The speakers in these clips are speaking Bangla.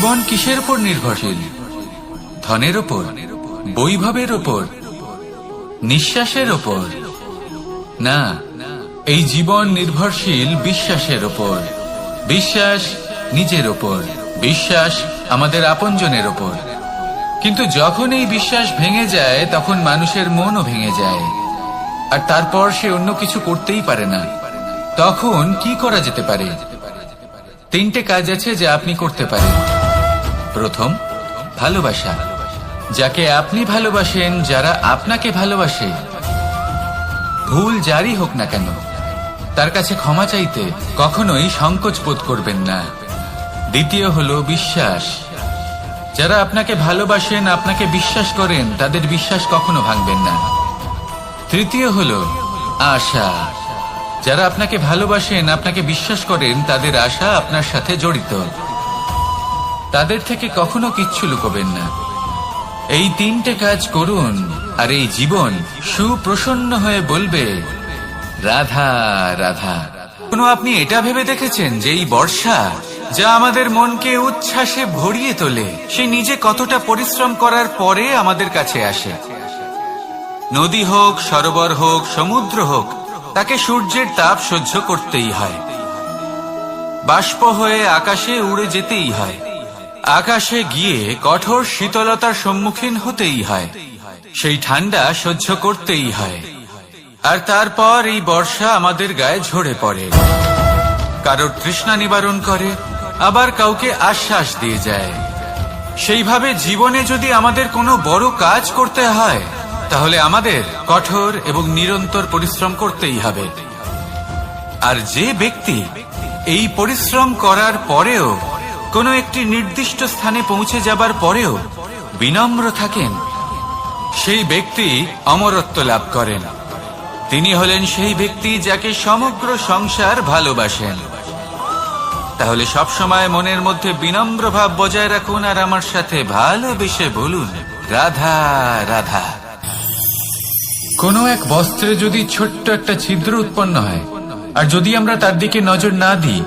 জীবন কিসের উপর নির্ভরশীল? ধনের উপর, বৈভবের উপর, নিঃশ্বাসের উপর? না, এই জীবন নির্ভরশীল বিশ্বাসের উপর। বিশ্বাস নিজের উপর, বিশ্বাস আমাদের আপনজনের উপর। কিন্তু যখন এই বিশ্বাস ভেঙে যায় তখন মানুষের মনও ভেঙে যায়, আর তারপর সে অন্য কিছু করতেই পারে না। তখন কি করা যেতে পারে? তিনটে কাজ আছে যা আপনি করতে পারেন। প্রথম, ভালোবাসা। যাকে আপনি ভালোবাসেন, যারা আপনাকে ভালোবাসে, ভুল যারই হোক না কেন, তার কাছে ক্ষমা চাইতে কখনোই সংকোচ বোধ করবেন না। দ্বিতীয় হলো বিশ্বাস। যারা আপনাকে ভালোবাসেন, আপনাকে বিশ্বাস করেন, তাদের বিশ্বাস কখনো ভাঙবেন না। তৃতীয় হলো আশা। যারা আপনাকে ভালোবাসেন, আপনাকে বিশ্বাস করেন, তাদের আশা আপনার সাথে জড়িত। তাদের থেকে কখনো কিচ্ছু লুকোবেন না। এই তিনটে কাজ করুন, আর এই জীবন সুপ্রসন্ন হয়ে বলবে, রাধা রাধা। কোনো আপনি এটা ভেবে দেখেছেন যে এই বর্ষা, যা আমাদের মনকে উচ্ছ্বাসে ভরিয়ে তোলে, সে নিজে কতটা পরিশ্রম করার পরে আমাদের কাছে আসে? নদী হোক, সরোবর হোক, সমুদ্র হোক, তাকে সূর্যের তাপ সহ্য করতেই হয়। বাষ্প হয়ে আকাশে উড়ে যেতেই হয়। আকাশে গিয়ে কঠোর শীতলতার সম্মুখীন হতেই হয়। সেই ঠান্ডা সহ্য করতেই হয়। আর তারপর এই বর্ষা আমাদের গায়ে ঝরে পড়ে, কারোর তৃষ্ণা নিবারণ করে, আবার কাউকে আশ্বাস দিয়ে যায়। সেইভাবে জীবনে যদি আমাদের কোনো বড় কাজ করতে হয়, তাহলে আমাদের কঠোর এবং নিরন্তর পরিশ্রম করতেই হবে। আর যে ব্যক্তি এই পরিশ্রম করার পরেও, কোনো একটি নির্দিষ্ট স্থানে পৌঁছে যাবার পরেও বিনম্র থাকেন, সেই ব্যক্তি অমরত্ব লাভ করেন। তিনি হলেন সেই ব্যক্তি যাকে সমগ্র সংসার ভালোবাসেন। তাহলে সবসময় মনের মধ্যে বিনম্র ভাব বজায় রাখুন, আর আমার সাথে ভালোবেসে বলুন, রাধা রাধা। কোনো এক বস্ত্রে যদি ছোট্ট একটা ছিদ্র উৎপন্ন হয়, আর যদি আমরা তার দিকে নজর না দিই,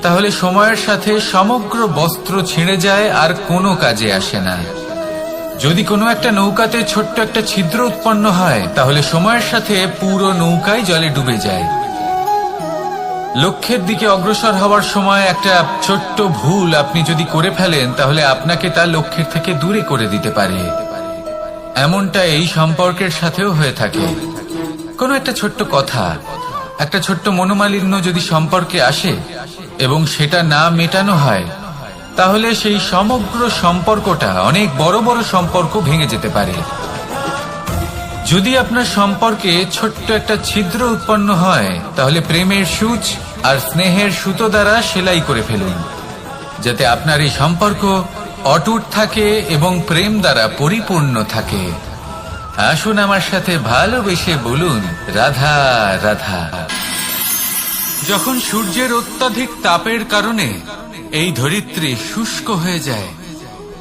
তাহলে সময়ের সাথে সমগ্র বস্ত্র ছিঁড়ে যায় আর কোনো কাজে আসে না। যদি কোনো একটা নৌকাতে ছোট্ট একটা ছিদ্র উৎপন্ন হয়, তাহলে সময়ের সাথে পুরো নৌকাই জলে ডুবে যায়। লক্ষ্যের দিকে অগ্রসর হওয়ার সময় একটা ছোট্ট ভুল আপনি যদি করে ফেলেন, তাহলে আপনাকে তার লক্ষ্যের থেকে দূরে করে দিতে পারে। এমনটা এই সম্পর্কের সাথেও হয়ে থাকে। কোনো একটা ছোট্ট কথা, একটা ছোট্ট মনোমালিন্য যদি সম্পর্কে আসে এবং সেটা না মেটানো হয়, তাহলে সেই সমগ্র সম্পর্কটা, অনেক বড় বড় সম্পর্ক ভেঙে যেতে পারে। যদি আপনার সম্পর্কে ছোট্ট একটা ছিদ্র উৎপন্ন হয়, তাহলে প্রেমের সূচ আর স্নেহের সুতো দ্বারা সেলাই করে ফেলুন, যাতে আপনার এই সম্পর্ক অটুট থাকে এবং প্রেম দ্বারা পরিপূর্ণ থাকে। আসুন আমার সাথে ভালোবেসে বলুন, রাধা রাধা। যখন সূর্যের অত্যাধিক তাপের কারণে এই ধরিত্রী শুষ্ক হয়ে যায়,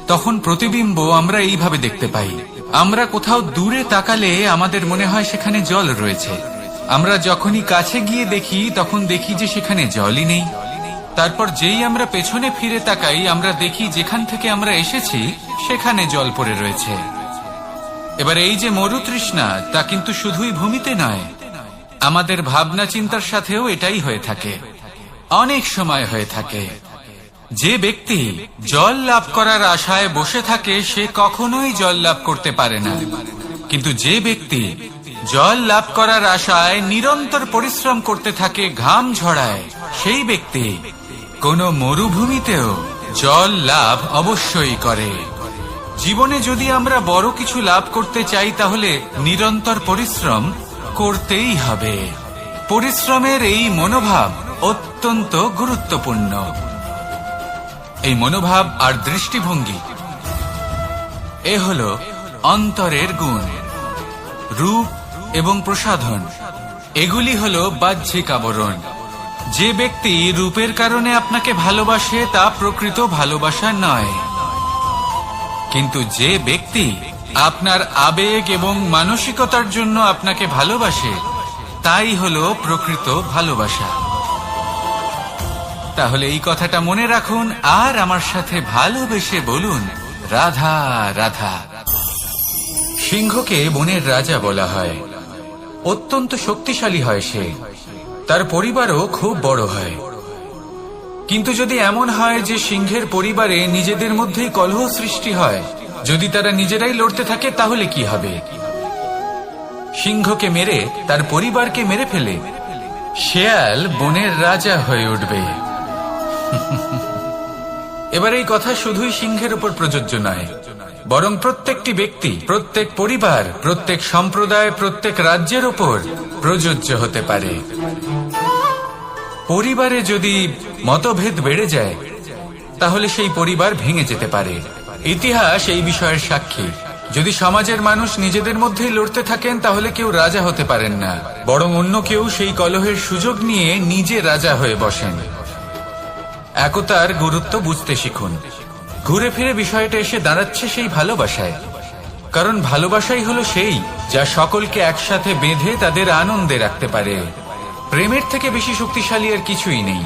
তখন প্রতিবিম্ব আমরা এইভাবে দেখতে পাই। আমরা কোথাও দূরে তাকালে আমাদের মনে হয় সেখানে জল রয়েছে। আমরা যখনই কাছে গিয়ে দেখি, তখন দেখি যে সেখানে জলই নেই। তারপর যেই আমরা পেছনে ফিরে তাকাই, আমরা দেখি যেখান থেকে আমরা এসেছি সেখানে জল পড়ে রয়েছে। এবার এই যে মরুতৃষ্ণা, তা কিন্তু শুধুই ভূমিতে নয়, আমাদের ভাবনা চিন্তার সাথেও এটাই হয়ে থাকে, অনেক সময় হয়ে থাকে। যে ব্যক্তি জল লাভ করার আশায় বসে থাকে, সে কখনোই জল লাভ করতে পারে না। কিন্তু যে ব্যক্তি জল লাভ করার আশায় নিরন্তর পরিশ্রম করতে থাকে, ঘাম ঝরায়, সেই ব্যক্তি কোনো মরুভূমিতেও জল লাভ অবশ্যই করে। জীবনে যদি আমরা বড় কিছু লাভ করতে চাই, তাহলে নিরন্তর পরিশ্রম করতেই হবে। পরিশ্রমের এই মনোভাব অত্যন্ত গুরুত্বপূর্ণ। এই মনোভাব আর দৃষ্টিভঙ্গি, এ হলো অন্তরের গুণ। রূপ এবং প্রসাধন, এগুলি হলো বাহ্যিক আবরণ। যে ব্যক্তি রূপের কারণে আপনাকে ভালোবাসে, তা প্রকৃত ভালোবাসা নয়। কিন্তু যে ব্যক্তি আপনার আবেগ এবং মানসিকতার জন্য আপনাকে ভালোবাসে, তাই হলো প্রকৃত ভালোবাসা। তাহলে এই কথাটা মনে রাখুন আর আমার সাথে ভালোবেসে বলুন, রাধা রাধা। সিংহকে বনের রাজা বলা হয়। অত্যন্ত শক্তিশালী হয় সে, তার পরিবারও খুব বড় হয়। কিন্তু যদি এমন হয় যে সিংহের পরিবারে নিজেদের মধ্যেই কলহ সৃষ্টি হয়, যদি তারা নিজেরাই লড়তে থাকে, তাহলে কি হবে? সিংহকে মেরে তার পরিবারকে মেরে ফেলে শেয়াল বনের রাজা হয়ে উঠবে। এবার এই কথা শুধুই সিংহের উপর প্রযোজ্য নয়, বরং প্রত্যেকটি ব্যক্তি, প্রত্যেক পরিবার, প্রত্যেক সম্প্রদায়, প্রত্যেক রাজ্যের উপর প্রযোজ্য হতে পারে। পরিবারে যদি মতভেদ বেড়ে যায়, তাহলে সেই পরিবার ভেঙে যেতে পারে। ইতিহাস এই বিষয়ের সাক্ষী। যদি সমাজের মানুষ নিজেদের মধ্যেই লড়তে থাকেন, তাহলে কেউ রাজা হতে পারেন না, বরং অন্য কেউ সেই কলহের সুযোগ নিয়ে নিজে রাজা হয়ে বসেন। একতার গুরুত্ব বুঝতে শিখুন। ঘুরে ফিরে বিষয়টা এসে দাঁড়াচ্ছে সেই ভালোবাসায়, কারণ ভালোবাসাই হলো সেই যা সকলকে একসাথে বেঁধে তাদের আনন্দে রাখতে পারে। প্রেমের থেকে বেশি শক্তিশালী আর কিছুই নেই।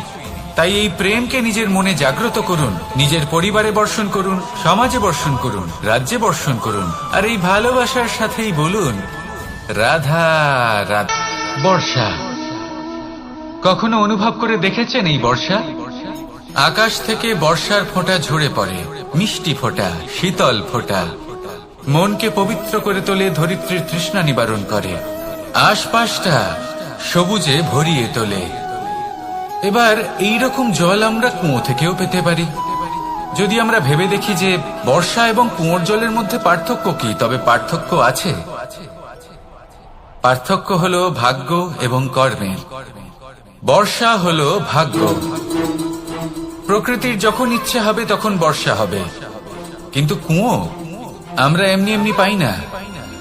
তাই এই প্রেমকে নিজের মনে জাগ্রত করুন, নিজের পরিবারে বর্ষণ করুন, সমাজে বর্ষণ করুন, রাজ্যে বর্ষণ করুন, আর এই ভালোবাসার সাথেই বলুন, রাধা রাধা। বর্ষা কখনো অনুভব করে দেখেছেন এই বর্ষা? আকাশ থেকে বর্ষার ফোঁটা ঝরে পড়ে, মিষ্টি ফোঁটা, শীতল ফোঁটা, মনকে পবিত্র করে তোলে, ধরিত্রীর তৃষ্ণা নিবারণ করে, আশপাশটা সবুজে ভরিয়ে তোলে। এবার এইরকম জল আমরা কুয়ো থেকেও পেতে পারি। যদি আমরা ভেবে দেখি যে বর্ষা এবং কুয়োর জলের মধ্যে পার্থক্য কি, তবে পার্থক্য আছে। পার্থক্য হলো ভাগ্য এবং কর্মের। বর্ষা হলো ভাগ্য। প্রকৃতির যখন ইচ্ছে হবে তখন বর্ষা হবে, কিন্তু কুয়ো আমরা এমনি এমনি পাই না।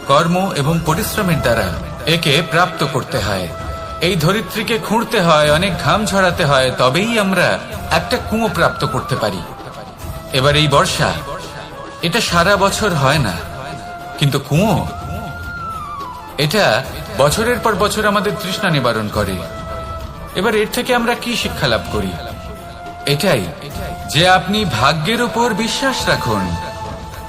কর্ম এবং পরিশ্রমের দ্বারা একে প্রাপ্ত করতে হয়। এই ধরিত্রীকে খুঁড়তে হয়, অনেক ঘাম ঝরাতে হয়, তবেই আমরা একটা কুয়ো প্রাপ্ত করতে পারি। এবার এই বর্ষা, এটা সারা বছর হয় না, কিন্তু কুয়ো এটা বছরের পর বছর আমাদের তৃষ্ণা নিবারণ করে। এবার এর থেকে আমরা কি শিক্ষা লাভ করি? এটাই যে আপনি ভাগ্যের উপর বিশ্বাস রাখুন,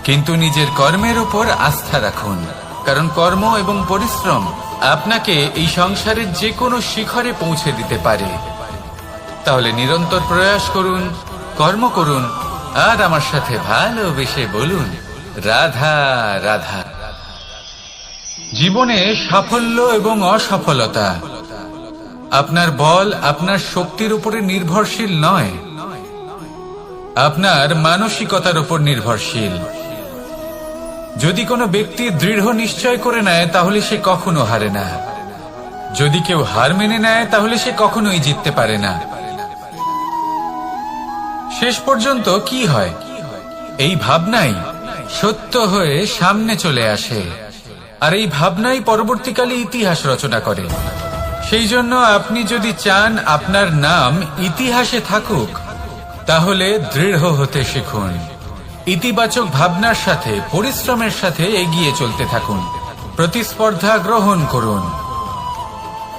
কিন্তু নিজের কর্মের উপর আস্থা রাখুন। কারণ কর্ম এবং পরিশ্রম আপনাকে এই সংসারের যে কোনো শিখরে পৌঁছে দিতে পারে। তাহলে নিরন্তর প্রয়াস করুন, কর্ম করুন, আর আমার সাথে ভালোবেসে বলুন, রাধা রাধা। জীবনে সাফল্য এবং অসফলতা আপনার বল, আপনার শক্তির উপরে নির্ভরশীল নয়, আপনার মানসিকতার উপর নির্ভরশীল। যদি কোনো ব্যক্তি দৃঢ় নিশ্চয় করে নেয়, তাহলে সে কখনো হারে না। যদি কেউ হার মেনে নেয়, তাহলে সে কখনোই জিততে পারে না। শেষ পর্যন্ত কি হয়? এই ভাবনাই সত্য হয়ে সামনে চলে আসে, আর এই ভাবনাই পরবর্তীকালে ইতিহাস রচনা করে। সেই জন্য আপনি যদি চান আপনার নাম ইতিহাসে থাকুক, তাহলে দৃঢ় হতে শিখুন। ইতিবাচক ভাবনার সাথে, পরিশ্রমের সাথে এগিয়ে চলতে থাকুন। প্রতিস্পর্ধা গ্রহণ করুন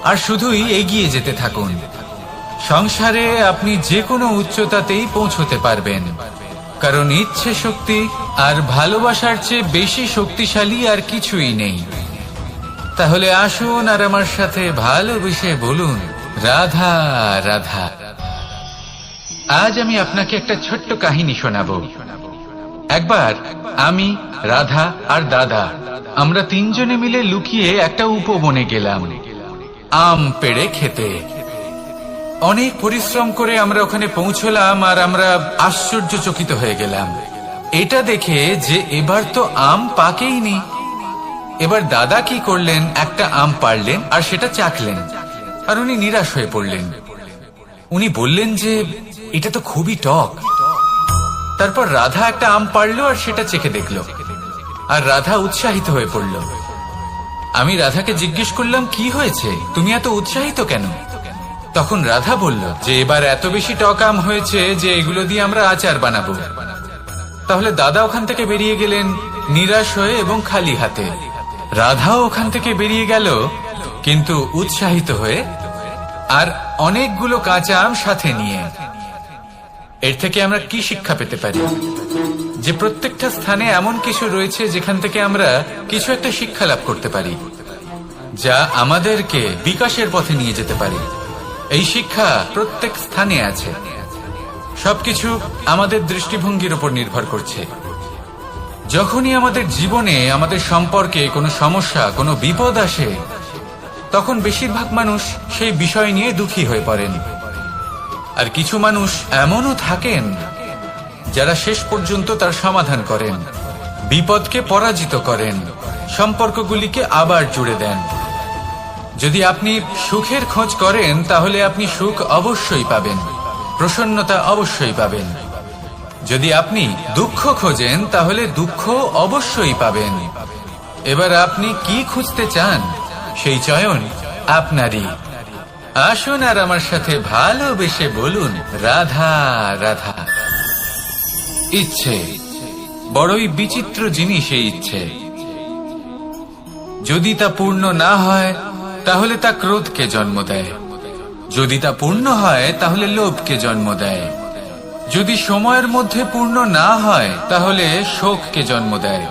আর শুধুই এগিয়ে যেতে থাকুন। সংসারে আপনি যে কোনো উচ্চতাতেই পৌঁছতে পারবেন, কারণ ইচ্ছে শক্তি আর ভালোবাসার চেয়ে বেশি শক্তিশালী আর কিছুই নেই। তাহলে আসুন আর আমার সাথে ভালোবেসে বলুন, রাধা রাধা। আজ আমি আপনাকে একটা ছোট্ট কাহিনী শোনাবো। একবার আমি, রাধা আর দাদা, আমরা তিনজনে মিলে লুকিয়ে একটা উপবনে গেলাম আম পেড়ে খেতে। অনেক পরিশ্রম করে আমরা ওখানে পৌঁছলাম, আর আমরা আশ্চর্যচকিত হয়ে গেলাম এটা দেখে যে এবার তো আম পাকেইনি। এবার দাদা কি করলেন, একটা আম পাড়লেন আর সেটা চাখলেন, আর উনি নিরাশ হয়ে পড়লেন। উনি বললেন যে এটা তো খুবই টক। তারপর রাধা একটা আম পাড়লো আর সেটা চেখে দেখলো, আর রাধা উৎসাহিত হয়ে পড়ল। আমি রাধাকে জিজ্ঞেস করলাম, কি হয়েছে, তুমি এত উৎসাহিত কেন? তখন রাধা বলল যে এবার এত বেশি টক আম হয়েছে যে এগুলো দিয়ে আমরা আচার বানাবো। তাহলে দাদা ওখান থেকে বেরিয়ে গেলেন নিরাশ হয়ে এবং খালি হাতে। রাধাও ওখান থেকে বেরিয়ে গেল কিন্তু উৎসাহিত হয়ে, আর অনেকগুলো কাঁচা আম সাথে নিয়ে। এর থেকে আমরা কি শিক্ষা পেতে পারি? যে প্রত্যেকটা স্থানে এমন কিছু রয়েছে যেখান থেকে আমরা কিছু একটা শিক্ষা লাভ করতে পারি, যা আমাদেরকে বিকাশের পথে নিয়ে যেতে পারে। এই শিক্ষা প্রত্যেক স্থানে আছে। সবকিছু আমাদের দৃষ্টিভঙ্গির উপর নির্ভর করছে। যখনই আমাদের জীবনে আমাদের সম্পর্কে কোনো সমস্যা, কোনো বিপদ আসে, তখন বেশিরভাগ মানুষ সেই বিষয় নিয়ে দুঃখী হয়ে পড়েন। আর কিছু মানুষ এমনও থাকেন যারা শেষ পর্যন্ত তার সমাধান করেন, বিপদকে পরাজিত করেন, সম্পর্কগুলিকে আবার জুড়ে দেন। যদি আপনি সুখের খোঁজ করেন তাহলে আপনি সুখ অবশ্যই পাবেন, প্রসন্নতা অবশ্যই পাবেন। যদি আপনি দুঃখ খোঁজেন তাহলে দুঃখ অবশ্যই পাবেন। এবার আপনি কি খুঁজতে চান সেই চয়ন আপনারই। আসুন আর আমার সাথে ভালোবেসে বলুন, রাধা রাধা। ইচ্ছে বড়ই বিচিত্র জিনিস। এই ইচ্ছে যদি তা পূর্ণ না হয় তাহলে তা ক্রোধকে জন্ম দেয়, যদি তা পূর্ণ হয় তাহলে লোভকে জন্ম দেয়, যদি সময়ের মধ্যে পূর্ণ না হয় তাহলে শোককে জন্ম দেয়,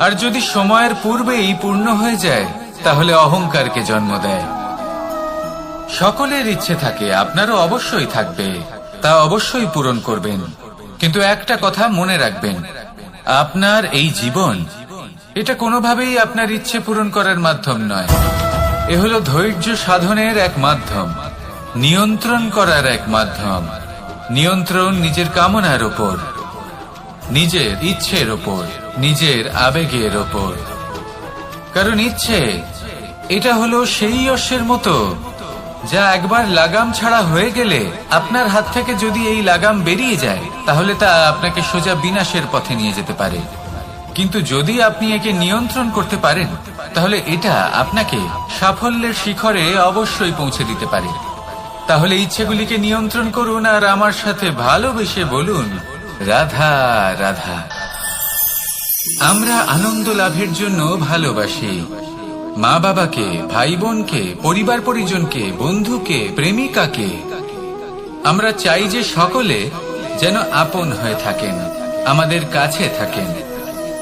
আর যদি সময়ের পূর্বেই পূর্ণ হয়ে যায় তাহলে অহংকারকে জন্ম দেয়। সকলের ইচ্ছে থাকে, আপনারও অবশ্যই থাকবে, তা অবশ্যই পূরণ করবেন। কিন্তু একটা কথা মনে রাখবেন, আপনার এই জীবন এটা কোনোভাবেই আপনার ইচ্ছে পূরণ করার মাধ্যম নয়। এ হলো ধৈর্য সাধনের এক মাধ্যম, নিয়ন্ত্রণ করার এক মাধ্যম। নিয়ন্ত্রণ নিজের কামনার ওপর, নিজের ইচ্ছের ওপর, নিজের আবেগের ওপর। কারণ ইচ্ছে এটা হলো সেই অশ্বের মতো যা একবার লাগাম ছাড়া হয়ে গেলে আপনার হাত থেকে যদি এই লাগাম বেরিয়ে যায় তাহলে তা আপনাকে সোজা বিনাশের পথে নিয়ে যেতে পারে। কিন্তু যদি আপনি একে নিয়ন্ত্রণ করতে পারেন তাহলে এটা আপনাকে সাফল্যের শিখরে অবশ্যই পৌঁছে দিতে পারে। তাহলে ইচ্ছেগুলিকে নিয়ন্ত্রণ করুন আর আমার সাথে ভালোবেসে বলুন, রাধা রাধা। আমরা আনন্দ লাভের জন্য ভালোবাসি মা বাবাকে, ভাই বোনকে, পরিবার পরিজনকে, বন্ধুকে, প্রেমিকাকে। আমরা চাই যে সকলে যেন আপন হয়ে থাকেন, আমাদের কাছে থাকেন।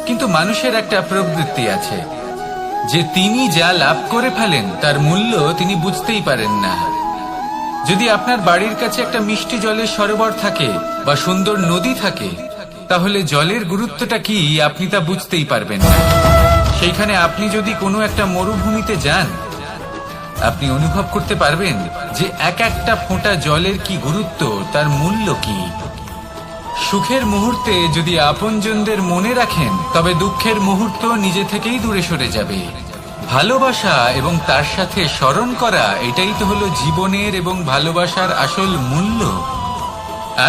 কিন্তু মানুষের একটা প্রবৃত্তি আছে যে তিনি যা লাভ করে ফেলেন তার মূল্য তিনি বুঝতেই পারেন না। যদি আপনার বাড়ির কাছে একটা মিষ্টি জলের সরোবর থাকে বা সুন্দর নদী থাকে তাহলে জলের গুরুত্বটা কি আপনি তা বুঝতেই পারবেন না। সেইখানে আপনি যদি কোনো একটা মরুভূমিতে যান, আপনি অনুভব করতে পারবেন যে এক একটা ফোঁটা জলের কি গুরুত্ব, তার মূল্য কি। সুখের মুহূর্তে যদি আপনজনদের মনে রাখেন তবে দুঃখের মুহূর্ত নিজে থেকেই দূরে সরে যাবে। ভালোবাসা এবং তার সাথে স্মরণ করা, এটাই তো হলো জীবনের এবং ভালোবাসার আসল মূল্য।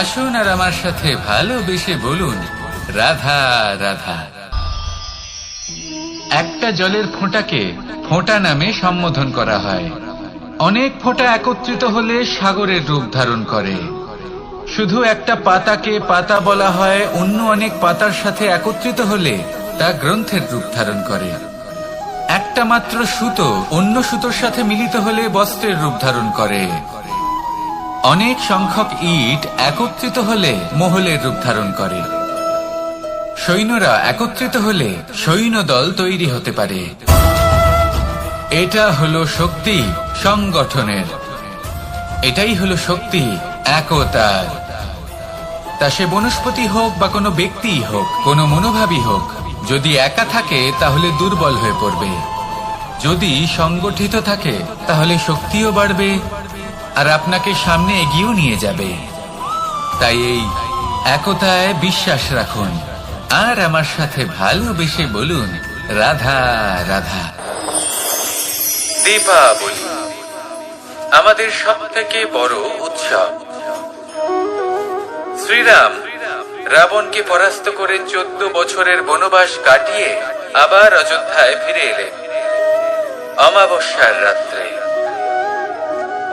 আসুন আর আমার সাথে ভালোবেসে বলুন, রাধা রাধা। একটা জলের ফোঁটাকে ফোঁটা নামে সম্বোধন করা হয়। অনেক ফোঁটা একত্রিত হলে সাগরের রূপ ধারণ করে। শুধু একটা পাতাকে পাতা বলা হয়, অন্য অনেক পাতার সাথে একত্রিত হলে তা গ্রন্থের রূপ ধারণ করে। একটা মাত্র সুতো অন্য সুতোর সাথে মিলিত হলে বস্ত্রের রূপ ধারণ করে। অনেক সংখ্যক ইট একত্রিত হলে মহলের রূপ ধারণ করে। সৈন্যরা একত্রিত হলে সৈন্যদল তৈরি হতে পারে। এটা হলো শক্তি সংগঠনের, এটাই হলো শক্তি একতার। তা সে বনস্পতি হোক বা কোনো ব্যক্তি হোক, কোনো মনোভাবই হোক, যদি একা থাকে তাহলে দুর্বল হয়ে পড়বে। যদি সংগঠিত থাকে তাহলে শক্তিও বাড়বে আর আপনাকে সামনে এগিয়েও নিয়ে যাবে। তাই এই একতায় বিশ্বাস রাখুন আর আমার সাথে ভালোবেসে বলুন, রাধা রাধা। দীপাবলি আমাদের সবথেকে বড় উৎসব। শ্রীরাম রাবণকে পরাস্ত করে 14 বছরের বনবাস কাটিয়ে আবার অযোধ্যায় ফিরে এলেন অমাবস্যার রাত্রে।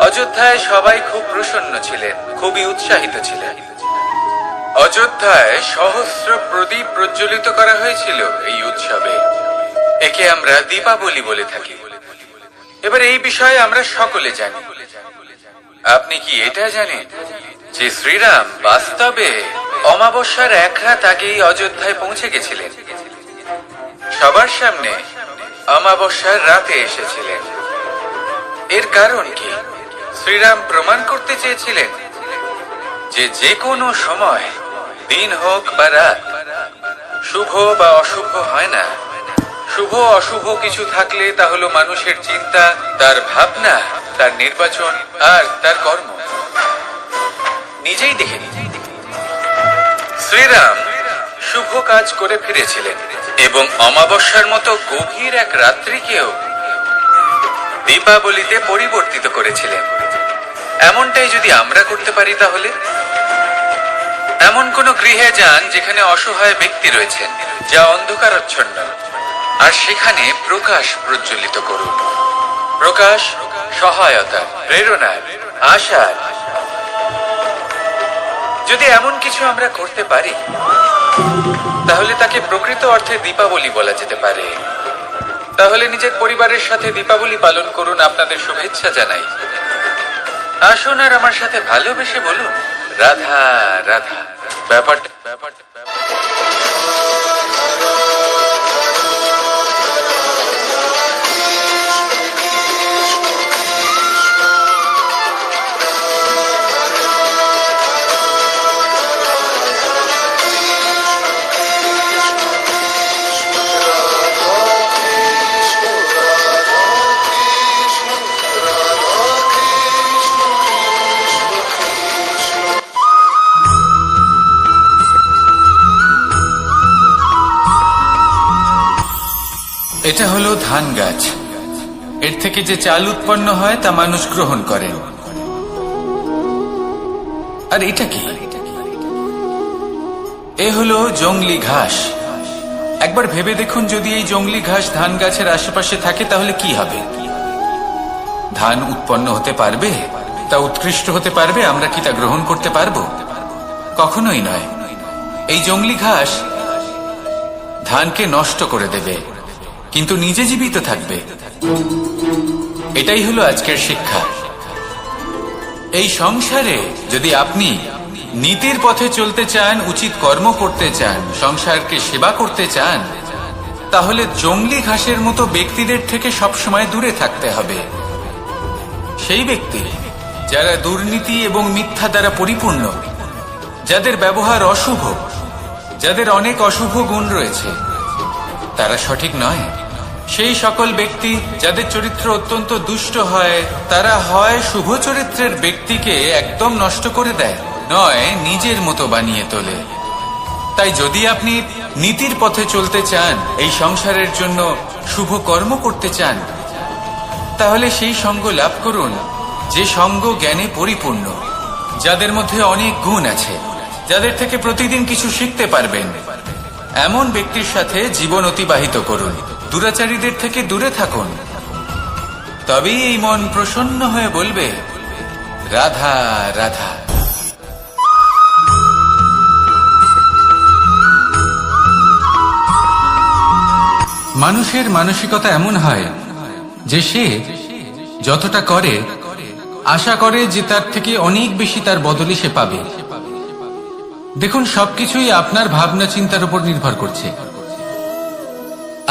অযোধ্যায় সবাই খুব প্রসন্ন ছিলেন, খুবই উৎসাহিত ছিলেন। অযোধ্যায় সহস্র প্রদীপ প্রজ্বলিত করা হয়েছিল এই উৎসবে। একে আমরা দীপাবলি বলে থাকি। এবার এই বিষয়ে আমরা সকলে জানি। আপনি কি এটা জানেন যে শ্রীরাম বাস্তবে অমাবস্যার এক রাত আগেই অযোধ্যায় পৌঁছে গেছিলেন? সবার সামনে অমাবস্যার রাতে এসেছিলেন। এর কারণ কি? শ্রীরাম প্রমাণ করতে চেয়েছিলেন যে যে কোনো সময়, দিন হোক বা রাত, শুভ বা অশুভ হয় না। শুভ অশুভ কিছু থাকলে তা হলো মানুষের চিন্তা, তার ভাবনা, তার নির্বাচন আর তার কর্ম। নিজেই দেখে শ্রীরাম শুভ কাজ করে ফিরেছিলেন এবং অমাবস্যার মতো গভীর এক রাত্রিকেও দীপাবলিতে পরিবর্তিত করেছিলেন। এমনটাই যদি আমরা করতে পারি, তাহলে এমন কোন গৃহে যান যেখানে অসহায় ব্যক্তি রয়েছেন, যা অন্ধকারাচ্ছন্ন, আর সেখানে প্রকাশ প্রজ্বলিত করুন। প্রকাশ সহায়তা, প্রেরণার, আশার। যদি এমন কিছু আমরা করতে পারি, তাহলে তাকে প্রকৃত অর্থে দীপাবলি বলা যেতে পারে। তাহলে নিজের পরিবারের সাথে দীপাবলি পালন করুন। আপনাদের শুভেচ্ছা জানাই। আসুন আর আমার সাথে ভালোবেসে বলুন, রাধা রাধা। ব্যাপারটা এটা হলো ধান গাছ। এর থেকে যে চাল উৎপন্ন হয় তা মানুষ গ্রহণ করেন। আর এটা কি? এ হলো জংলি ঘাস। একবার ভেবে দেখুন, যদি এই জংলি ঘাস ধান গাছের আশেপাশে থাকে তাহলে কি হবে? ধান উৎপন্ন হতে পারবে? তা উৎকৃষ্ট হতে পারবে? আমরা কি তা গ্রহণ করতে পারবো? কখনোই নয়। এই জংলি ঘাস ধানকে নষ্ট করে দেবে, কিন্তু নিজে জীবিত থাকবে। এটাই হলো আজকের শিক্ষা। এই সংসারে যদি আপনি নীতির পথে চলতে চান, উচিত কর্ম করতে চান, সংসারকে সেবা করতে চান, তাহলে জংলি ঘাসের মতো ব্যক্তিদের থেকে সবসময় দূরে থাকতে হবে। সেই ব্যক্তি যারা দুর্নীতি এবং মিথ্যা দ্বারা পরিপূর্ণ, যাদের ব্যবহার অশুভ, যাদের অনেক অশুভ গুণ রয়েছে, তারা সঠিক নয়। সেই সকল ব্যক্তি যাদের চরিত্র অত্যন্ত দুষ্ট হয়, তারা হয় শুভ চরিত্রের ব্যক্তিকে একদম নষ্ট করে দেয়, নয় নিজের মতো বানিয়ে তোলে। তাই যদি আপনি নীতির পথে চলতে চান, এই সংসারের জন্য শুভ কর্ম করতে চান, তাহলে সেই সঙ্গ লাভ করুন যে সঙ্গ জ্ঞানে পরিপূর্ণ, যাদের মধ্যে অনেক গুণ আছে, যাদের থেকে প্রতিদিন কিছু শিখতে পারবেন। এমন ব্যক্তির সাথে জীবন অতিবাহিত করুন। দুরাচারীদের থেকে দূরে থাকুন। তবেই এই মন প্রসন্ন হয়ে বলবে, রাধা রাধা। মানুষের মানসিকতা এমন হয় যে সে যতটা করে আশা করে যে তার থেকে অনেক বেশি তার বদলে সে পাবে। দেখুন, সবকিছুই আপনার ভাবনা চিন্তার উপর নির্ভর করছে।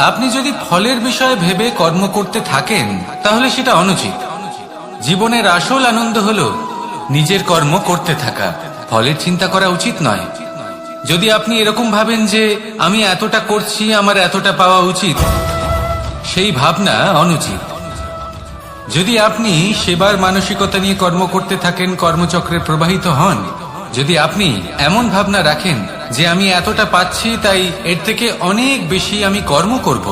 আপনি যদি ফলের বিষয়ে ভেবে কর্ম করতে থাকেন, তাহলে সেটা অনুচিত। জীবনের আসল আনন্দ হলো নিজের কর্ম করতে থাকা, ফলের চিন্তা করা উচিত নয়। যদি আপনি এরকম ভাবেন যে আমি এতটা করছি, আমার এতটা পাওয়া উচিত, সেই ভাবনা অনুচিত। যদি আপনি সেবার মানসিকতা নিয়ে কর্ম করতে থাকেন, কর্মচক্রে প্রবাহিত হন, যদি আপনি এমন ভাবনা রাখেন যে আমি এতটা পাচ্ছি, তাই এর থেকে অনেক বেশি আমি কর্ম করব,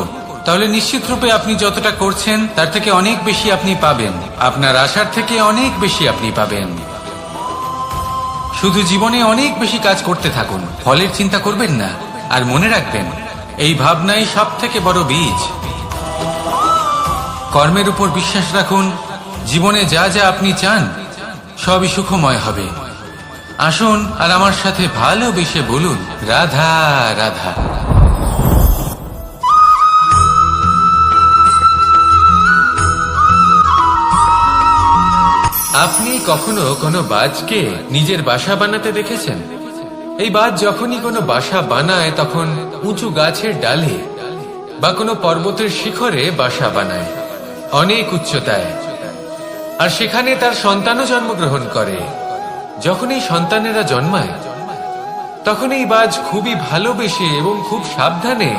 তাহলে নিশ্চিত রূপে আপনি যতটা করছেন তার থেকে অনেক বেশি আপনি পাবেন। আপনার আশার থেকে অনেক বেশি আপনি পাবেন। শুধু জীবনে অনেক বেশি কাজ করতে থাকুন, ফলের চিন্তা করবেন না। আর মনে রাখবেন, এই ভাবনাই সব থেকে বড় বীজ। কর্মের উপর বিশ্বাস রাখুন। জীবনে যা যা আপনি চান সবই সুখময় হবে। আসুন আর আমার সাথে ভালোবেসে বলুন, রাধা রাধা। আপনি কখনো কোনো বাজকে নিজের বাসা বানাতে দেখেছেন? এই বাজ যখনই কোনো বাসা বানায় তখন উঁচু গাছের ডালে বা কোনো পর্বতের শিখরে বাসা বানায়, অনেক উচ্চতায়, আর সেখানে তার সন্তানও জন্মগ্রহণ করে। যখন এই সন্তানেরা জন্মায় তখন এই বাজ খুবই ভালোবেসে এবং খুব সাবধানে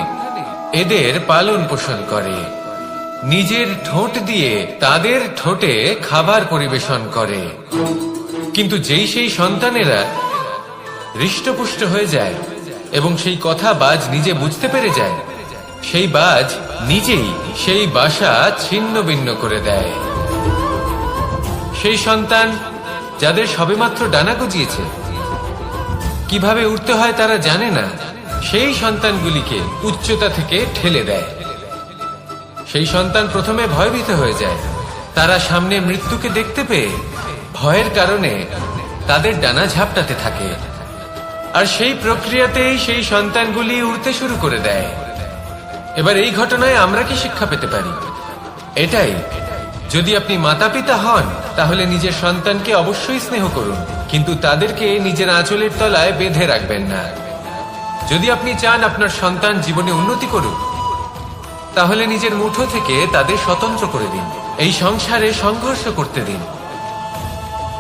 এদের পালন পোষণ করে, নিজের ঠোঁট দিয়ে তাদের ঠোঁটে খাবার পরিবেশন করে। কিন্তু যেই সেই সন্তানেরা হৃষ্টপুষ্ট হয়ে যায় এবং সেই কথা বাজ নিজে বুঝতে পেরে যায়, সেই বাজ নিজেই সেই বাসা ছিন্ন ভিন্ন করে দেয়। সেই সন্তান যাদের সবেমাত্র ডানা গজিয়েছে, কিভাবে উঠতে হয় তারা জানে না, সেই সন্তানগুলিকে উচ্চতা থেকে ঠেলে দেয়। সেই সন্তান প্রথমে ভয়ভীত হয়ে যায়। তারা সামনে মৃত্যুকে দেখতে পেয়ে ভয়ের কারণে তাদের ডানা ঝাপটাতে থাকে, আর সেই প্রক্রিয়াতেই সেই সন্তানগুলি উড়তে শুরু করে দেয়। এবার এই ঘটনায় আমরা কি শিক্ষা পেতে পারি? এটাই, যদি আপনি মাতা পিতা হন তাহলে নিজের সন্তানকে অবশ্যই স্নেহ করুন, কিন্তু তাদেরকে নিজের আঁচলের তলায় বেঁধে রাখবেন না। যদি আপনি চান আপনার সন্তান জীবনে উন্নতি করুক, তাহলে নিজের মুঠো থেকে তাদের স্বতন্ত্র করে দিন, এই সংসারে সংঘর্ষ করতে দিন।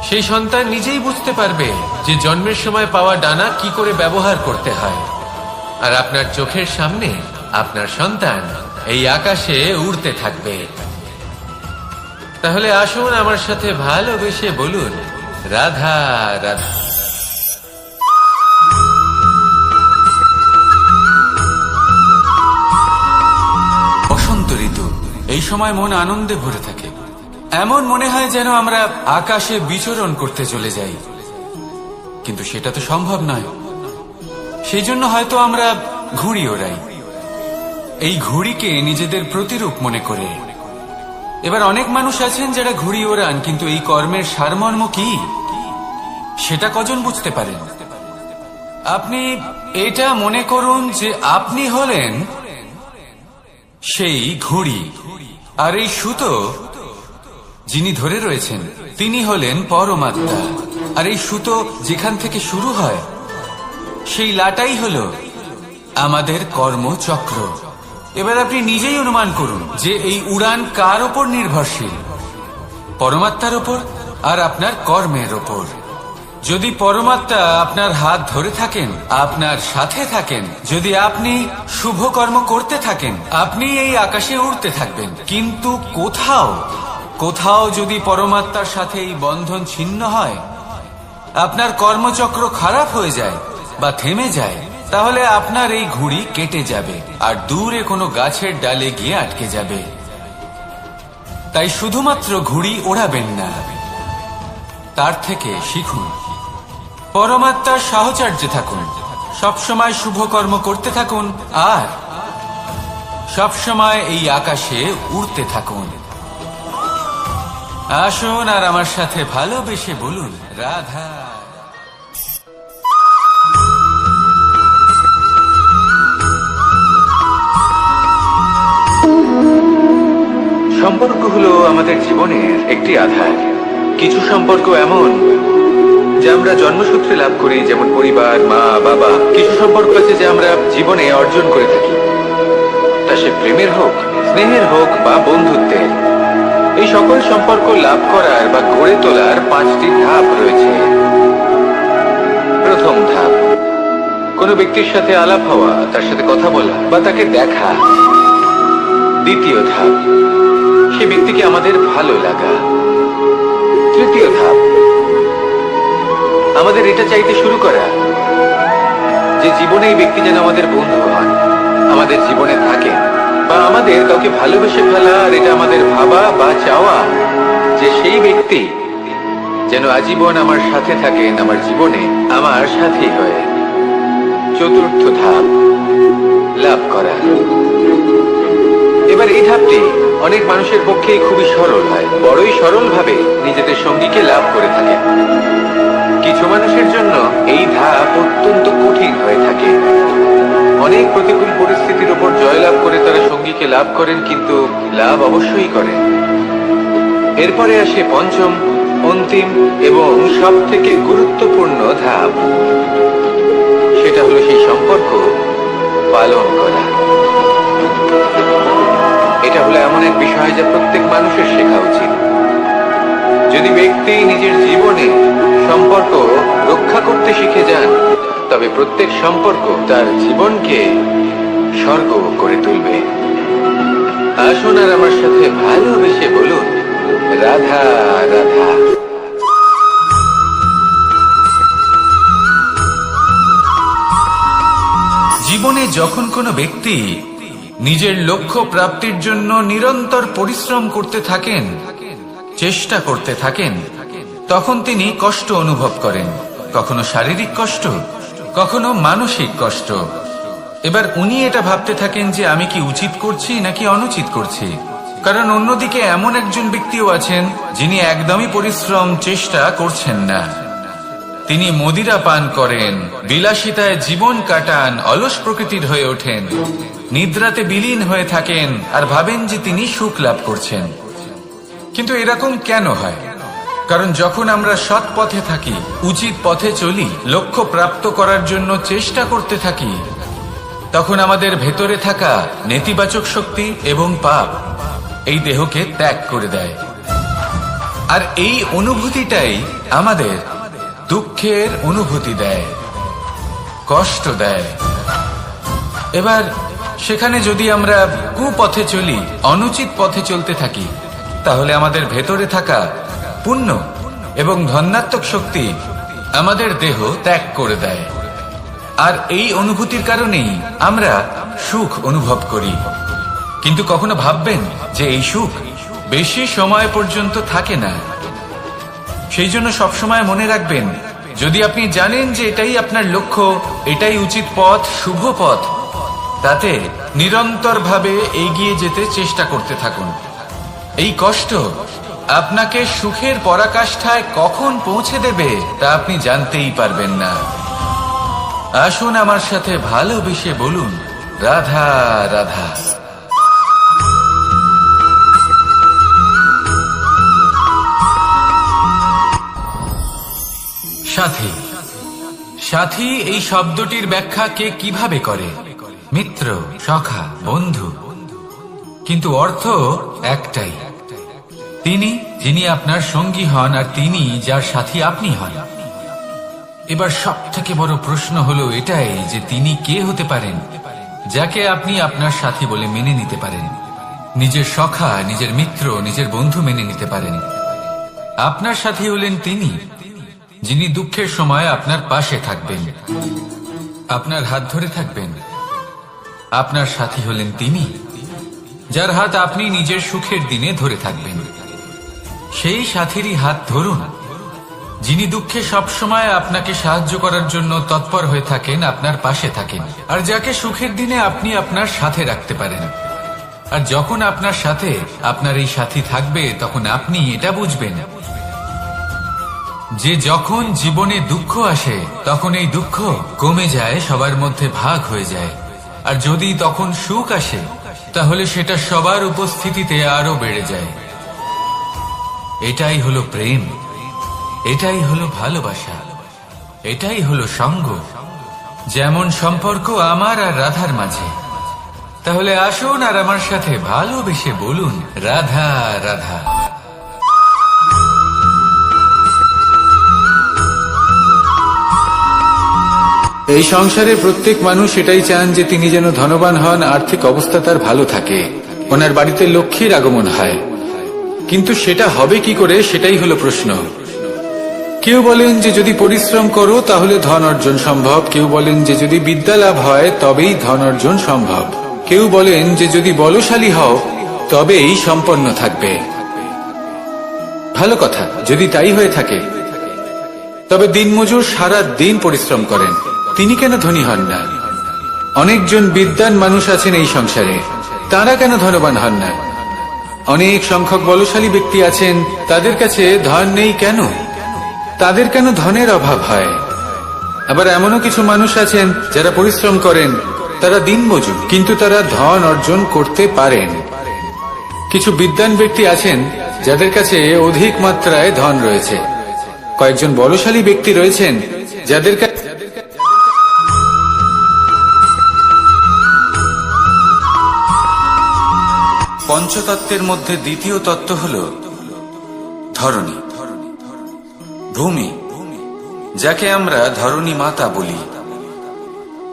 সেই সন্তান নিজেই বুঝতে পারবে যে জন্মের সময় পাওয়া ডানা কি করে ব্যবহার করতে হয়। আর আপনার চোখের সামনে আপনার সন্তান এই আকাশে উড়তে থাকবে। তাহলে আসুন আমার সাথে ভালোবেসে বলুন, রাধা রাধা। বসন্ত ঋতু, এই সময় মন আনন্দে ভরে থাকে। এমন মনে হয় যেন আমরা আকাশে বিচরণ করতে চলে যাই, কিন্তু সেটা তো সম্ভব নয়। সেই জন্য হয়তো আমরা ঘুড়ি ওড়াই, এই ঘুড়িকে নিজেদের প্রতিরূপ মনে করে। এবার অনেক মানুষ আছেন যারা ঘুড়ি ওড়ান, কিন্তু এই কর্মের সারমর্ম কি সেটা কজন বুঝতে পারেন? আপনি এটা মনে করুন যে আপনি হলেন সেই ঘুড়ি, আর এই সুতো যিনি ধরে রয়েছেন তিনি হলেন পরমাত্মা। আর এই সুতো যেখান থেকে শুরু হয় সেই লাটাই হলো আমাদের কর্মচক্র। এবার আপনি নিজেই অনুমান করুন যে এই উড়ান কার ওপর নির্ভরশীল? পরমাত্মার ওপর আর আপনার কর্মের ওপর। যদি পরমাত্মা আপনার হাত ধরে থাকেন, আপনার সাথে থাকেন, যদি আপনি শুভ কর্ম করতে থাকেন, আপনি এই আকাশে উড়তে থাকবেন। কিন্তু কোথাও কোথাও যদি পরমাত্মার সাথে এই বন্ধন ছিন্ন হয়, আপনার কর্মচক্র খারাপ হয়ে যায় বা থেমে যায়, তাহলে আপনার এই ঘুড়ি কেটে যাবে আর দূরে কোনো গাছের ডালে গিয়ে আটকে যাবে। তাই শুধুমাত্র ঘুড়ি ওড়াবেন না, তার থেকে শিখুন, পরমাত্মার সাহচর্যে থাকুন, সবসময় শুভ কর্ম করতে থাকুন আর সবসময় এই আকাশে উড়তে থাকুন। আসুন আর আমার সাথে ভালোবেসে বলুন, রাধা। সম্পর্ক হলো আমাদের জীবনের একটি আধার। কিছু সম্পর্ক এমন যা আমরা জন্মসূত্রে লাভ করি, যেমন পরিবার, মা বাবা। কিছু সম্পর্ক আছে যা আমরা জীবনে অর্জন করে থাকি, তা সে প্রেমের হোক, স্নেহের হোক বা বন্ধুত্বের। এই সকল সম্পর্ক লাভ করার বা গড়ে তোলার 5টি ধাপ রয়েছে। প্রথম ধাপ, কোনো ব্যক্তির সাথে আলাপ হওয়া, তার সাথে কথা বলা বা তাকে দেখা। দ্বিতীয় ধাপ, সে ব্যক্তিকে আমাদের ভালো লাগা। তৃতীয় ধাপ, আমাদের এটা চাইতে শুরু করা যে জীবনে এই ব্যক্তি যেন আমাদের বন্ধু হন, আমাদের জীবনে থাকে, বা আমাদের কাউকে ভালোবেসে ফেলা। আর এটা আমাদের ভাবা বা চাওয়া যে সেই ব্যক্তি যেন আজীবন আমার সাথে থাকেন, আমার জীবনে আমার সাথী হয়ে। চতুর্থ ধাপ, লাভ করা। এবার এই ধাপটি অনেক মানুষের পক্ষে খুবই সরল হয়, বড়ই সরল ভাবে নিজেদের সঙ্গীকে লাভ করে থাকে। কিছু মানুষের জন্য এই ধাপ অত্যন্ত কঠিন হয়ে থাকে। অনেক প্রতিকূল পরিস্থিতির উপর জয়লাভ করে তারা সঙ্গীকে লাভ করেন, কিন্তু লাভ অবশ্যই করেন। এরপরে আসে পঞ্চম অন্তিম এবং সবথেকে গুরুত্বপূর্ণ ধাপ, সেটা হলো সেই সম্পর্ক পালন করা। এটা হলো এমন এক বিষয় যা প্রত্যেক মানুষের শেখা উচিত। যদি ব্যক্তি নিজের জীবনে সম্পর্ক রক্ষা করতে শিখে যান, তবে প্রত্যেক সম্পর্ক তার জীবনকে স্বর্গ করে তুলবে। আসুন আর আমার সাথে ভালোবেসে বলুন, রাধা রাধা। জীবনে যখন কোনো ব্যক্তি নিজের লক্ষ্য প্রাপ্তির জন্য নিরন্তর পরিশ্রম করতে থাকেন, চেষ্টা করতে থাকেন, তখন তিনি কষ্ট অনুভব করেন, কখনো শারীরিক কষ্ট, কখনো মানসিক কষ্ট। এবার উনি এটা ভাবতে থাকেন যে আমি কি উচিত করছি নাকি অনুচিত করছি। কারণ অন্যদিকে এমন একজন ব্যক্তিও আছেন যিনি একদমই পরিশ্রম চেষ্টা করছেন না। তিনি মদিরা পান করেন, বিলাসিতায় জীবন কাটান, অলস প্রকৃতির হয়ে ওঠেন, নিদ্রাতে বিলীন হয়ে থাকেন আর ভাবেন যে তিনি সুখ লাভ করছেন। কিন্তু এরকম কেন হয়? কারণ যখন আমরা সৎ পথে থাকি, উচিত পথে চলি, লক্ষ্য প্রাপ্ত করার জন্য চেষ্টা করতে থাকি, তখন আমাদের ভেতরে থাকা নেতিবাচক শক্তি এবং পাপ এই দেহকে ত্যাগ করে দেয়। আর এই অনুভূতিটাই আমাদের দুঃখের অনুভূতি দেয়, কষ্ট দেয়। এবার সেখানে যদি আমরা কুপথে চলি, অনুচিত পথে চলতে থাকি, তাহলে আমাদের ভেতরে থাকা পুণ্য এবং ধনাত্মক শক্তি আমাদের দেহ ত্যাগ করে দেয়। আর এই অনুভূতির কারণেই আমরা সুখ অনুভব করি। কিন্তু কখনো ভাববেন যে এই সুখ বেশি সময় পর্যন্ত থাকে না। সেই জন্য সবসময় মনে রাখবেন, যদি আপনি জানেন যে এটাই আপনার লক্ষ্য, এটাই উচিত পথ, শুভ পথ, তাতে নিরন্তরভাবে এগিয়ে যেতে চেষ্টা করতে থাকুন। এই কষ্ট আপনাকে সুখের পরাকাষ্ঠায় কখন পৌঁছে দেবে তা আপনি জানতেই পারবেন না। আসুন আমার সাথে ভালোবেসে বলুন, রাধা রাধা। সাথী, সাথী এই শব্দটির ব্যাখ্যা কে কিভাবে করে? মিত্র, সখা, বন্ধু। কিন্তু অর্থ একটাই, তিনি যিনি আপনার সঙ্গী হন আর তিনি যার সাথী আপনি হন। এবার সব থেকে বড় প্রশ্ন হলো এটাই যে তিনি কে হতে পারেন যাকে আপনি আপনার সাথী বলে মেনে নিতে পারেন, নিজের সখা, নিজের মিত্র, নিজের বন্ধু মেনে নিতে পারেন। আপনার সাথী হলেন তিনি যিনি দুঃখের সময় আপনার পাশে থাকবেন, আপনার হাত ধরে থাকবেন। আপনার সাথী হলেন তিনি যার হাত আপনি নিজের সুখের দিনে ধরে থাকবেন। সেই সাথীরই হাত ধরুন যিনি দুঃখে সবসময় আপনাকে সাহায্য করার জন্য তৎপর হয়ে থাকেন, আপনার পাশে থাকেন, আর যাকে সুখের দিনে আপনি আপনার সাথে রাখতে পারেন। আর যখন আপনার সাথে আপনার এই সাথী থাকবে, তখন আপনি এটা বুঝবেন যে যখন জীবনে দুঃখ আসে, তখন এই দুঃখ কমে যায়, সবার মধ্যে ভাগ হয়ে যায়। আর যদি তখন সুখ আসে, তাহলে সেটা সবার উপস্থিতিতে আরো বেড়ে যায়। এটাই হলো প্রেম, এটাই হলো ভালোবাসা, এটাই হলো সঙ্গ। যেমন সম্পর্ক আমার আর রাধার মাঝে। তাহলে আসুন আর আমার সাথে ভালোবেসে বলুন, রাধা রাধা। এই সংসারে প্রত্যেক মানুষ এটাই চান যে তিনি যেন ধনবান হন, আর্থিক অবস্থা তার ভালো থাকে, ওনার বাড়িতে লক্ষ্মীর আগমন হয়। কিন্তু সেটা হবে কি করে, সেটাই হলো প্রশ্ন। কেউ বলেন যে যদি পরিশ্রম করো তাহলে ধন অর্জন সম্ভব, কেউ বলেন যে যদি বিদ্যা লাভ হয় তবেই ধন অর্জন সম্ভব, কেউ বলেন যে যদি বলশালী হও তবেই সম্পন্ন থাকবে। ভালো কথা, যদি তাই হয়ে থাকে, তবে দিনমজুর সারা দিন পরিশ্রম করেন, তিনি কেন ধনী হন না? অনেকজন বিদ্বান মানুষ আছেন এই সংসারে, তারা কেন ধনবান হন না? অনেক সংখ্যক বলশালী ব্যক্তি আছেন, তাদের কাছে ধন নেই কেন? তাদের কেন ধনের অভাব হয়? আবার এমনও কিছু মানুষ আছেন যারা পরিশ্রম করেন, তারা দিনমজুর, কিন্তু তারা ধন অর্জন করতে পারেন। কিছু বিদ্বান ব্যক্তি আছেন যাদের কাছে অধিক মাত্রায় ধন রয়েছে। কয়েকজন বলশালী ব্যক্তি রয়েছেন যাদের কাছে পঞ্চতত্ত্বের মধ্যে দ্বিতীয় তত্ত্ব হল ধরণী, ভূমি, যাকে আমরা ধরণী মাতা বলি।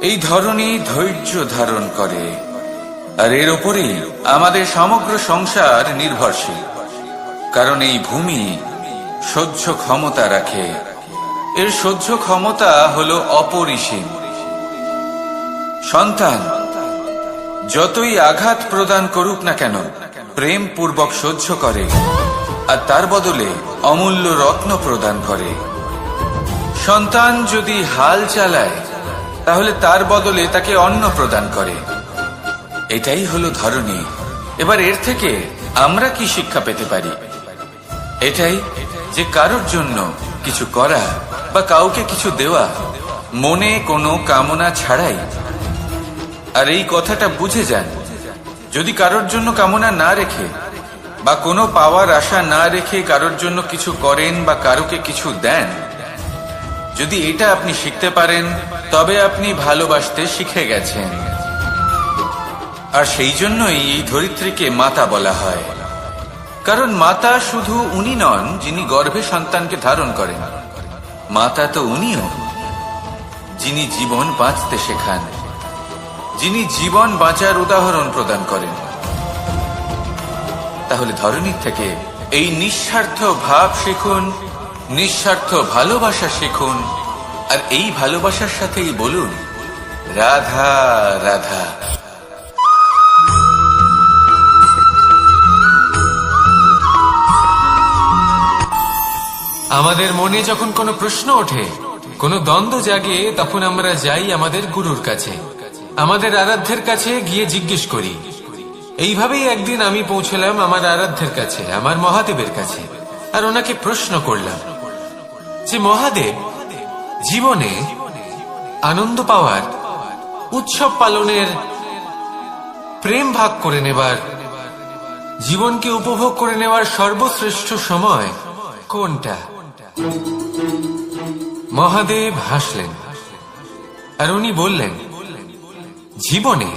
এই ধরণী ধৈর্য ধারণ করে, আর এর ওপরেই আমাদের সমগ্র সংসার নির্ভরশীল। কারণ এই ভূমি সহ্য ক্ষমতা রাখে, এর সহ্য ক্ষমতা হল অপরিসীম। সন্তান যতই আঘাত প্রদান করুক না কেন, প্রেম পূর্বক সহ্য করে, আর তার বদলে অমূল্য রত্ন প্রদান করে। সন্তান যদি হাল চালায়, তাহলে তার বদলে তাকে অন্ন প্রদান করে। এটাই হলো ধরণী। এবার এর থেকে আমরা কি শিক্ষা পেতে পারি? এটাই যে কারোর জন্য কিছু করা বা কাউকে কিছু দেওয়া মনে কোনো কামনা ছাড়াই। আর এই কথাটা বুঝে যান, যদি কারোর জন্য কামনা না রেখে বা কোনো পাওয়ার আশা না রেখে কারোর জন্য কিছু করেন বা কারোকে কিছু দেন, যদি এটা আপনি শিখতে পারেন, তবে আপনি ভালোবাসতে শিখে গেছেন। আর সেই জন্যই এই ধরিত্রীকে মাতা বলা হয়। কারণ মাতা শুধু উনি নন যিনি গর্ভে সন্তানকে ধারণ করেন, মাতা তো উনিও যিনি জীবন বাঁচতে শেখান, যিনি জীবন বাঁচার উদাহরণ প্রদান করেন। তাহলে ধরণীর থেকে এই নিঃস্বার্থ ভাব শিখুন, নিঃস্বার্থ ভালোবাসা শিখুন, আর এই ভালোবাসার সাথেই বলুন রাধা রাধা। আমাদের মনে যখন কোনো প্রশ্ন ওঠে, কোনো দ্বন্দ্ব জাগে, তখন আমরা যাই আমাদের গুরুর কাছে, আমাদের আরাধ্যের কাছে গিয়ে জিজ্ঞেস করি। এইভাবেই একদিন আমি পৌঁছলাম আমার আরাধ্যের কাছে, আমার মহাদেবের কাছে, আর ওনাকে প্রশ্ন করলাম যে মহাদেব, জীবনে আনন্দ পাওয়ার, উৎসব পালনের, প্রেম ভাগ করে নেবার, জীবনকে উপভোগ করে নেওয়ার সর্বশ্রেষ্ঠ সময় কোনটা? মহাদেব হাসলেন আর উনি বললেন, জীবনে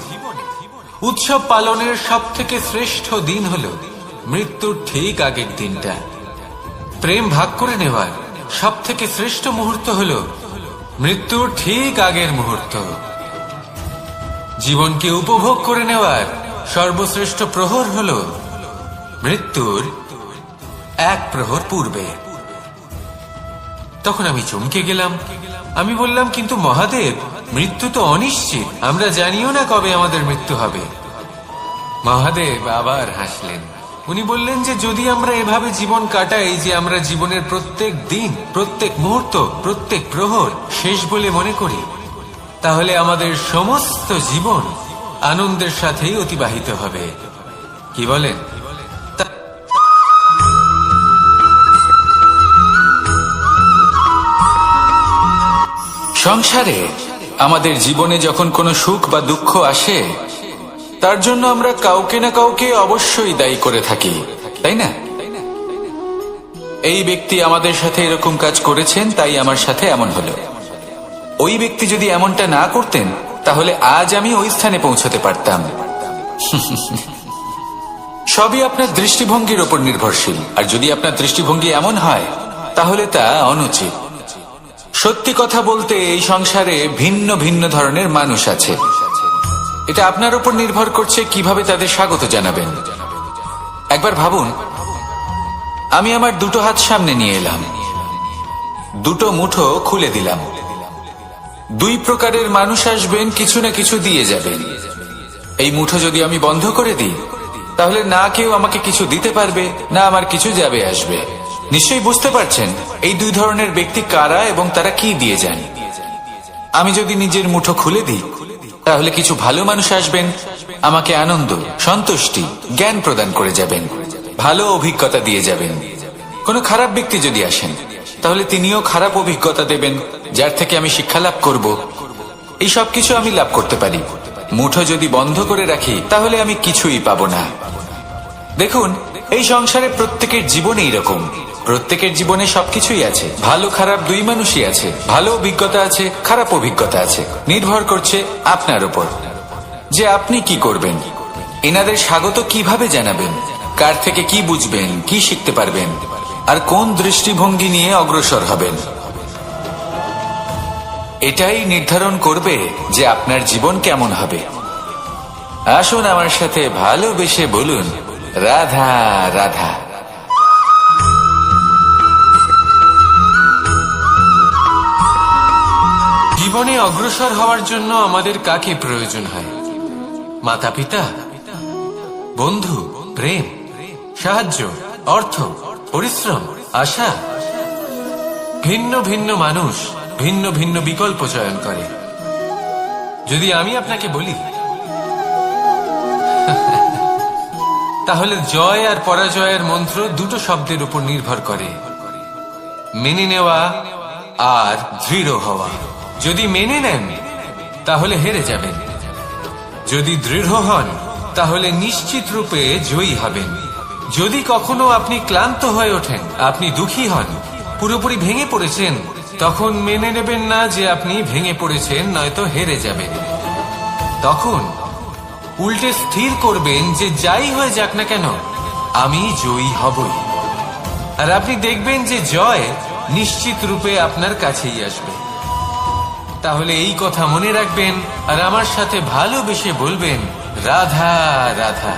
উৎসব পালনের সব থেকে শ্রেষ্ঠ দিন হল মৃত্যুর ঠিক আগের দিনটা। প্রেম ভাগ করে নেওয়ার সব থেকে শ্রেষ্ঠ মুহূর্ত হল মৃত্যুর ঠিক আগের মুহূর্ত। জীবনকে উপভোগ করে নেওয়ার সর্বশ্রেষ্ঠ প্রহর হল মৃত্যুর এক প্রহর পূর্বে। তখন আমি চমকে গেলাম। আমি বললাম, কিন্তু মহাদেব, মৃত্যু তো অনিশ্চিত, আমরা জানিও না কবে আমাদের মৃত্যু হবে। মহাদেব আবার হাসলেন। উনি বললেন যে যদি আমরা এভাবে জীবন কাটাই যে আমরা জীবনের প্রত্যেক দিন, প্রত্যেক মুহূর্ত, প্রত্যেক প্রহর শেষ বলে মনে করি, তাহলে আমাদের সমস্ত জীবন আনন্দের সাথেই অতিবাহিত হবে। কি বলেন? সংসারে আমাদের জীবনে যখন কোনো সুখ বা দুঃখ আসে, তার জন্য আমরা কাউকে না কাউকে অবশ্যই দায়ী করে থাকি, তাই না? এই ব্যক্তি আমাদের সাথে এরকম কাজ করেছেন, তাই আমার সাথে এমন হলো। ওই ব্যক্তি যদি এমনটা না করতেন, তাহলে আজ আমি ওই স্থানে পৌঁছতে পারতাম। সবই আপনার দৃষ্টিভঙ্গির ওপর নির্ভরশীল। আর যদি আপনার দৃষ্টিভঙ্গি এমন হয়, তাহলে তা অনুচিত। সত্যি কথা বলতে, এই সংসারে ভিন্ন ভিন্ন ধরনের মানুষ আছে। এটা আপনার উপর নির্ভর করছে কিভাবে তাদের স্বাগত জানাবেন। একবার ভাবুন, আমি আমার দুটো হাত সামনে নিয়ে এলাম, দুটো মুঠো খুলে দিলাম। দুই প্রকারের মানুষ আসবেন, কিছু না কিছু দিয়ে যাবেন। এই মুঠো যদি আমি বন্ধ করে দিই, তাহলে না কেউ আমাকে কিছু দিতে পারবে, না আমার কিছু যাবে আসবে। নিশ্চয়ই বুঝতে পারছেন এই দুই ধরনের ব্যক্তি কারা এবং তারা কি দিয়ে যান। আমি যদি নিজের মুঠো খুলে দিই, তাহলে কিছু ভালো মানুষ আসবেন, আমাকে আনন্দ, সন্তুষ্টি, জ্ঞান প্রদান করে যাবেন, ভালো অভিজ্ঞতা দিয়ে যাবেন। কোনো খারাপ ব্যক্তি যদি আসেন, তাহলে তিনিও খারাপ অভিজ্ঞতা দেবেন, যার থেকে আমি শিক্ষা লাভ করব। এই সব কিছু আমি লাভ করতে পারি। মুঠো যদি বন্ধ করে রাখি, তাহলে আমি কিছুই পাবো না। দেখুন, এই সংসারে প্রত্যেকের জীবনে এইরকম, প্রত্যেকের জীবনে সবকিছুই আছে, ভালো খারাপ দুই মানুষই আছে, ভালো অভিজ্ঞতা আছে, খারাপ অভিজ্ঞতা আছে। নির্ভর করছে আপনার উপর যে আপনি কি করবেন, এনাদের স্বাগত কিভাবে জানাবেন, কার থেকে কি বুঝবেন, কি শিখতে পারবেন, আর কোন দৃষ্টিভঙ্গি নিয়ে অগ্রসর হবেন। এটাই নির্ধারণ করবে যে আপনার জীবন কেমন হবে। আসুন আমার সাথে ভালোবেসে বলুন, রাধা রাধা। জীবনে অগ্রসর হওয়ার জন্য আমাদের কাকে প্রয়োজন হয়? মাতা পিতা, বন্ধু, প্রেম, সাহায্য, অর্থ, পরিশ্রম, আশা। ভিন্ন ভিন্ন মানুষ ভিন্ন ভিন্ন বিকল্প চয়ন করে। যদি আমি আপনাকে বলি তাহলে জয় আর পরাজয়ের মন্ত্র দুটো শব্দের উপর নির্ভর করে, মেনে নেওয়া আর দৃঢ় হওয়া। যদি মেনে নেন তাহলে হেরে যাবেন, যদি দৃঢ় হন তাহলে নিশ্চিত রূপে জয়ী হবেন। যদি কখনো আপনি ক্লান্ত হয়ে ওঠেন, আপনি দুঃখী হন, পুরোপুরি ভেঙে পড়েছেন, তখন মেনে নেবেন না যে আপনি ভেঙে পড়েছেন, নয়তো হেরে যাবেন। তখন উল্টে স্থির করবেন যে যাই হয়ে যাক না কেন আমি জয়ী হবই। আর আপনি দেখবেন যে জয় নিশ্চিত রূপে আপনার কাছেই আসবে। তাহলে এই কথা মনে রাখবেন আর আমার সাথে ভালোবেসে বলবেন, রাধা রাধা।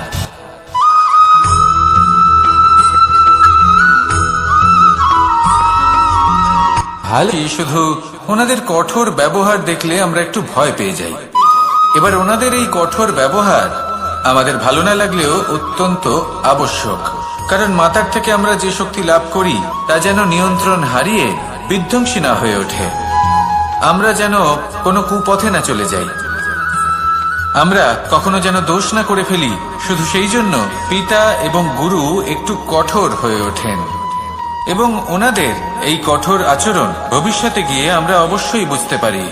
ভালো, শুধু ওনাদের কঠোর ব্যবহার দেখলে আমরা একটু ভয় পেয়ে যাই। এবার ওনাদের এই কঠোর ব্যবহার আমাদের ভালো না লাগলেও অত্যন্ত আবশ্যক, কারণ মাতার থেকে আমরা যে শক্তি লাভ করি তা যেন নিয়ন্ত্রণ হারিয়ে বিধ্বংসী না হয়ে ওঠে। আমরা যেন কোনো কুপথে না চলে যাই, আমরা কখনো যেন দোষ না করে ফেলি। শুধু সেই জন্য পিতা এবং গুরু একটু কঠোর হয়ে ওঠেন, এবং ওনাদের এই কঠোর আচরণ ভবিষ্যতে গিয়ে আমরা অবশ্যই বুঝতে পারি।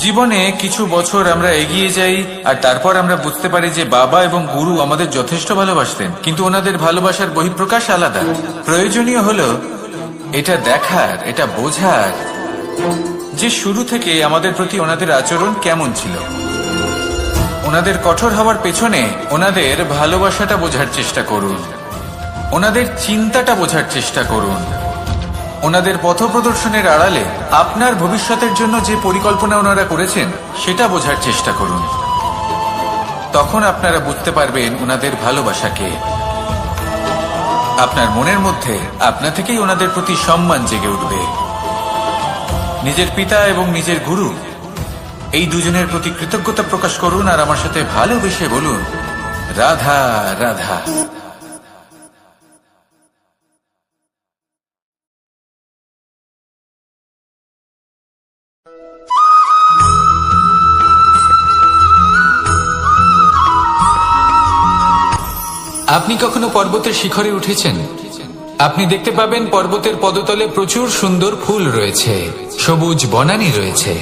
জীবনে কিছু বছর আমরা এগিয়ে যাই আর তারপর আমরা বুঝতে পারি যে বাবা এবং গুরু আমাদের যথেষ্ট ভালোবাসতেন, কিন্তু ওনাদের ভালোবাসার বহিঃপ্রকাশ আলাদা। প্রয়োজনীয় হলো এটা দেখার, এটা বোঝার যে শুরু থেকে আমাদের প্রতি ওনাদের আচরণ কেমন ছিল। ওনাদের কঠোর হওয়ার পেছনে ওনাদের ভালোবাসাটা বোঝার চেষ্টা করুন, ওনাদের চিন্তাটা বোঝার চেষ্টা করুন, ওনাদের পথপ্রদর্শনের আড়ালে আপনার ভবিষ্যতের জন্য যে পরিকল্পনা ওনারা করেছেন সেটা বোঝার চেষ্টা করুন। তখন আপনারা বুঝতে পারবেন ওনাদের ভালোবাসাকে। আপনার মনের মধ্যে আপনা থেকেই ওনাদের প্রতি সম্মান জেগে উঠবে। নিজের পিতা এবং নিজের গুরু এই দুজনের প্রতি কৃতজ্ঞতা প্রকাশ করুন আর আমার সাথে ভালোবেসে বলুন, রাধা রাধা। আপনি কখনো পর্বতের শিখরে উঠেছেন? আপনি দেখতে পাবেন পর্বতের পদতলে প্রচুর সুন্দর ফুল রয়েছে, সবুজ বনানী রয়েছে।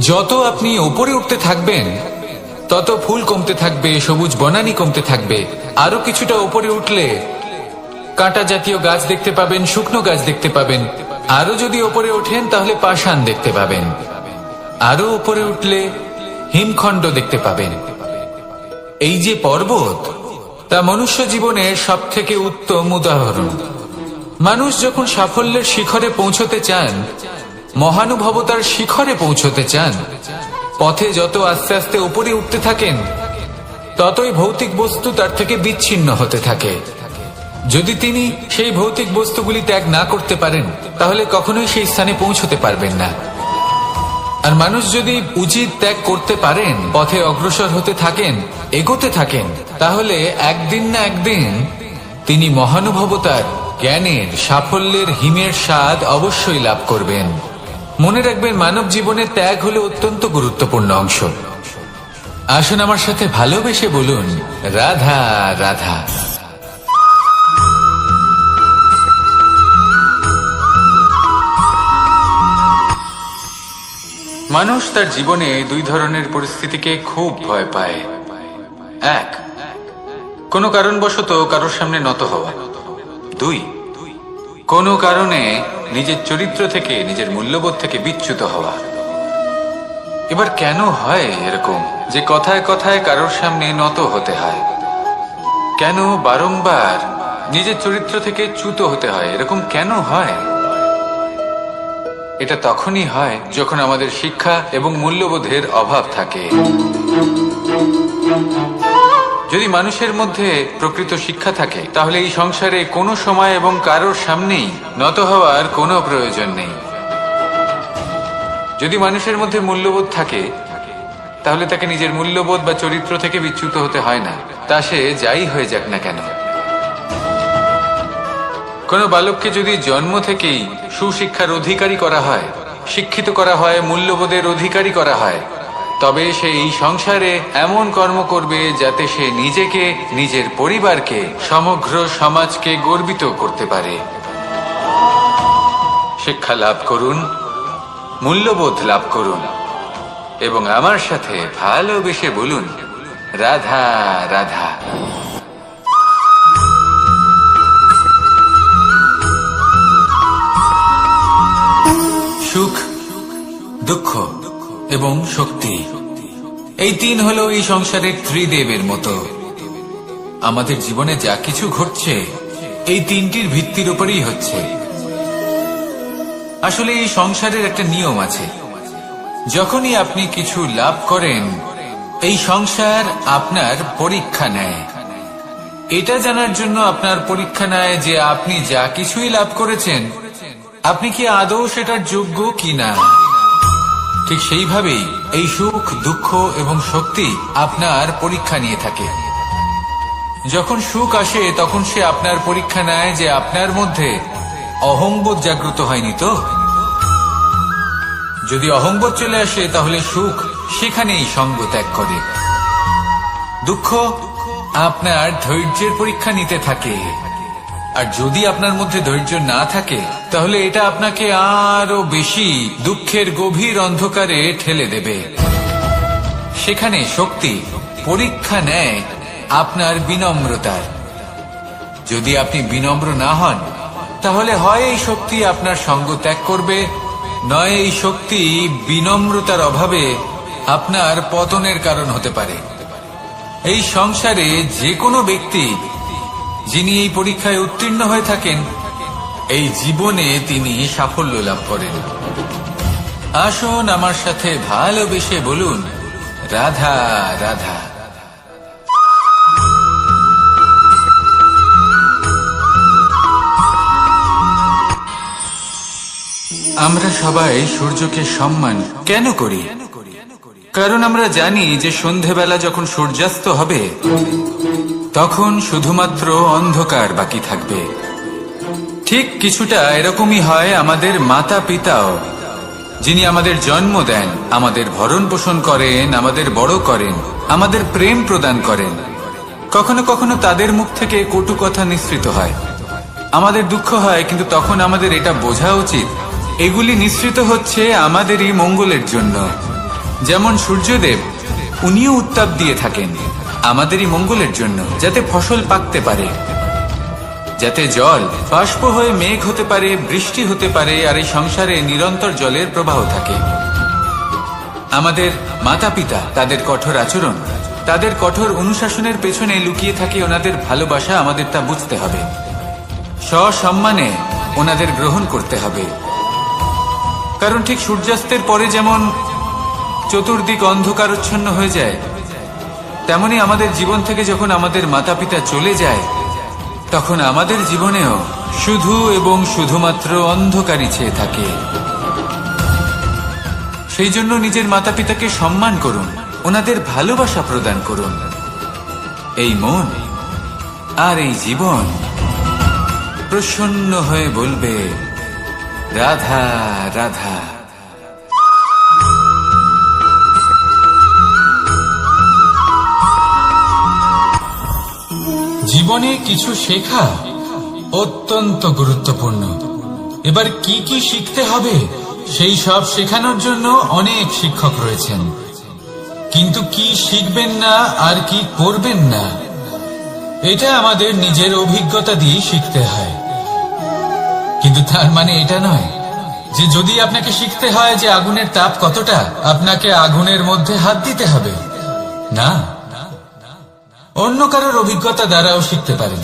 যত আপনি উপরে উঠতে থাকবেন তত ফুল কমতে থাকবে, সবুজ বনানী কমতে থাকবে। আরো কিছুটা উপরে উঠলে কাঁটা জাতীয় গাছ দেখতে পাবেন, শুকনো গাছ দেখতে পাবেন। আরো যদি উপরে ওঠেন তাহলে পাষাণ দেখতে পাবেন। আরো উপরে উঠলে হিমখণ্ড দেখতে পাবেন। এই যে পর্বত, তা মনুষ্য জীবনের সব থেকে উত্তম উদাহরণ। মানুষ যখন সাফল্যের শিখরে পৌঁছতে চান, মহানুভবতার শিখরে পৌঁছতে চান, পথে যত আস্তে আস্তে উপরে উঠতে থাকেন ততই ভৌতিক বস্তু তার থেকে বিচ্ছিন্ন হতে থাকে। যদি তিনি সেই ভৌতিক বস্তুগুলি ত্যাগ না করতে পারেন তাহলে কখনোই সেই স্থানে পৌঁছতে পারবেন না। আর মানুষ যদি উচিত ত্যাগ করতে পারেন, পথে অগ্রসর হতে থাকেন, এগোতে থাকেন, তাহলে একদিন না একদিন তিনি মহানুভবতার, জ্ঞানের, সাফল্যের হিমের স্বাদ অবশ্যই লাভ করবেন। মনে রাখবেন, মানব জীবনের ত্যাগ হলো অত্যন্ত গুরুত্বপূর্ণ অংশ। আসুন আমার সাথে ভালোবেসে বলুন, রাধা রাধা। মানুষ তার জীবনে দুই ধরনের পরিস্থিতিকে খুব ভয় পায়। এক, কোনো কারণবশত কারোর সামনে নত হওয়া। 2, কোনো কারণে নিজের চরিত্র থেকে, নিজের মূল্যবোধ থেকে বিচ্যুত হওয়া। এবার কেন হয় এরকম যে কথায় কথায় কারোর সামনে নত হতে হয়? কেন বারংবার নিজের চরিত্র থেকে চ্যুত হতে হয়? এরকম কেন হয়? এটা তখনই হয় যখন আমাদের শিক্ষা এবং মূল্যবোধের অভাব থাকে। যদি মানুষের মধ্যে প্রকৃত শিক্ষা থাকে তাহলে এই সংসারে কোনো সময় এবং কারোর সামনেই নত হওয়ার কোনো প্রয়োজন নেই। যদি মানুষের মধ্যে মূল্যবোধ থাকে তাহলে তাকে নিজের মূল্যবোধ বা চরিত্র থেকে বিচ্যুত হতে হয় না, তা সে যাই হয়ে যাক না কেন। কোনো বালককে যদি জন্ম থেকেই সুশিক্ষার অধিকারী করা হয়, শিক্ষিত করা হয়, মূল্যবোধের অধিকারী করা হয়, তবে সে এই সংসারে এমন কর্ম করবে যাতে সে নিজেকে, নিজের পরিবারকে, সমগ্র সমাজকে গর্বিত করতে পারে। শিক্ষা লাভ করুন, মূল্যবোধ লাভ করুন এবং আমার সাথে ভালোবেসে বলুন, রাধা রাধা। সুখ, দুঃখ এবং শক্তি, এই 3 হলো এই সংসারের ত্রিদেবের মতো। আমাদের জীবনে যা কিছু ঘটছে এই 3টির ভিত্তির উপরেই হচ্ছে। আসলে এই সংসারের একটা নিয়ম আছে, যখনই আপনি কিছু লাভ করেন এই সংসার আপনার পরীক্ষা নেয়। এটা জানার জন্য আপনার পরীক্ষা নেয় যে আপনি যা কিছুই লাভ করেছেন আপনি কি আদৌ সেটার যোগ্য কিনা। ঠিক সেইভাবেই এই সুখ, দুঃখ এবং শক্তি আপনার পরীক্ষা নিয়ে থাকে। যখন সুখ আসে তখন সে আপনার পরীক্ষা নেয় যে আপনার মধ্যে অহংবোধ জাগ্রত হয়নি তো। যদি অহংবোধ চলে আসে তাহলে সুখ সেখানেই সঙ্গ ত্যাগ করে। দুঃখ আপনার ধৈর্যের পরীক্ষা নিতে থাকে, আর যদি আপনার মধ্যে ধৈর্য না থাকে তাহলে এটা আপনাকে আরো বেশি দুঃখের গভীর অন্ধকারে ঠেলে দেবে। সেখানে শক্তি পরীক্ষা নেয় আপনার বিনম্রতার। যদি আপনি বিনম্র না হন তাহলে হয় এই শক্তি আপনার সঙ্গ ত্যাগ করবে, নয় এই শক্তি বিনম্রতার অভাবে আপনার পতনের কারণ হতে পারে। এই সংসারে যে কোনো ব্যক্তি যিনি এই পরীক্ষায় উত্তীর্ণ হয়ে থাকেন এই জীবনে তিনি সাফল্য লাভ করেন। আসুন আমার সাথে ভালোবেসে বলুন, রাধা রাধা। আমরা সবাই সূর্যকে সম্মান কেন করি? কারণ আমরা জানি যে সন্ধেবেলা যখন সূর্যাস্ত হবে তখন শুধুমাত্র অন্ধকার বাকি থাকবে। ঠিক কিছুটা এরকমই হয় আমাদের মাতা পিতাও, যিনি আমাদের জন্ম দেন, আমাদের ভরণ পোষণ করেন, আমাদের বড় করেন, আমাদের প্রেম প্রদান করেন। কখনো কখনো তাদের মুখ থেকে কটু কথা নিঃসৃত হয়, আমাদের দুঃখ হয়, কিন্তু তখন আমাদের এটা বোঝা উচিত এগুলি নিঃসৃত হচ্ছে আমাদেরই মঙ্গলের জন্য। যেমন সূর্যদেব, উনিও উত্তাপ দিয়ে থাকেন আমাদেরই মঙ্গলের জন্য, যাতে ফসল পাকতে পারে, যাতে জল বাষ্প হয়ে মেঘ হতে পারে, বৃষ্টি হতে পারে, আর এই সংসারে নিরন্তর জলের প্রবাহ থাকে। আমাদের মাতা পিতা, তাদের কঠোর আচরণ, তাদের কঠোর অনুশাসনের পেছনে লুকিয়ে থাকে ওনাদের ভালোবাসা। আমাদের তা বুঝতে হবে, সসম্মানে ওনাদের গ্রহণ করতে হবে। কারণ ঠিক সূর্যাস্তের পরে যেমন চতুর্দিক অন্ধকারচ্ছন্ন হয়ে যায়, তেমনি আমাদের জীবন থেকে যখন আমাদের মাতা পিতা চলে যায় তখন আমাদের জীবনেও শুধু এবং শুধুমাত্র অন্ধকারই ছেয়ে থাকে। সেই জন্য নিজের মাতা পিতাকে সম্মান করুন, ওনাদের ভালোবাসা প্রদান করুন। এই মন আর এই জীবন প্রসন্ন হয়ে বলবে, রাধা রাধা। জীবনে কিছু শেখা অত্যন্ত গুরুত্বপূর্ণ। এবার কি কি শিখতে হবে সেই সব শেখানোর জন্য অনেক শিক্ষক রয়েছেন, কিন্তু কি শিখবেন না আর কি করবেন না এটা আমাদের নিজের অভিজ্ঞতা দিয়ে শিখতে হয়, কিন্তু তার মানে এটা নয় যে যদি আপনাকে শিখতে হয় যে আগুনের তাপ কতটা, আপনাকে আগুনের মধ্যে হাত দিতে হবে। না, অন্য কারোর অভিজ্ঞতা দ্বারাও শিখতে পারেন।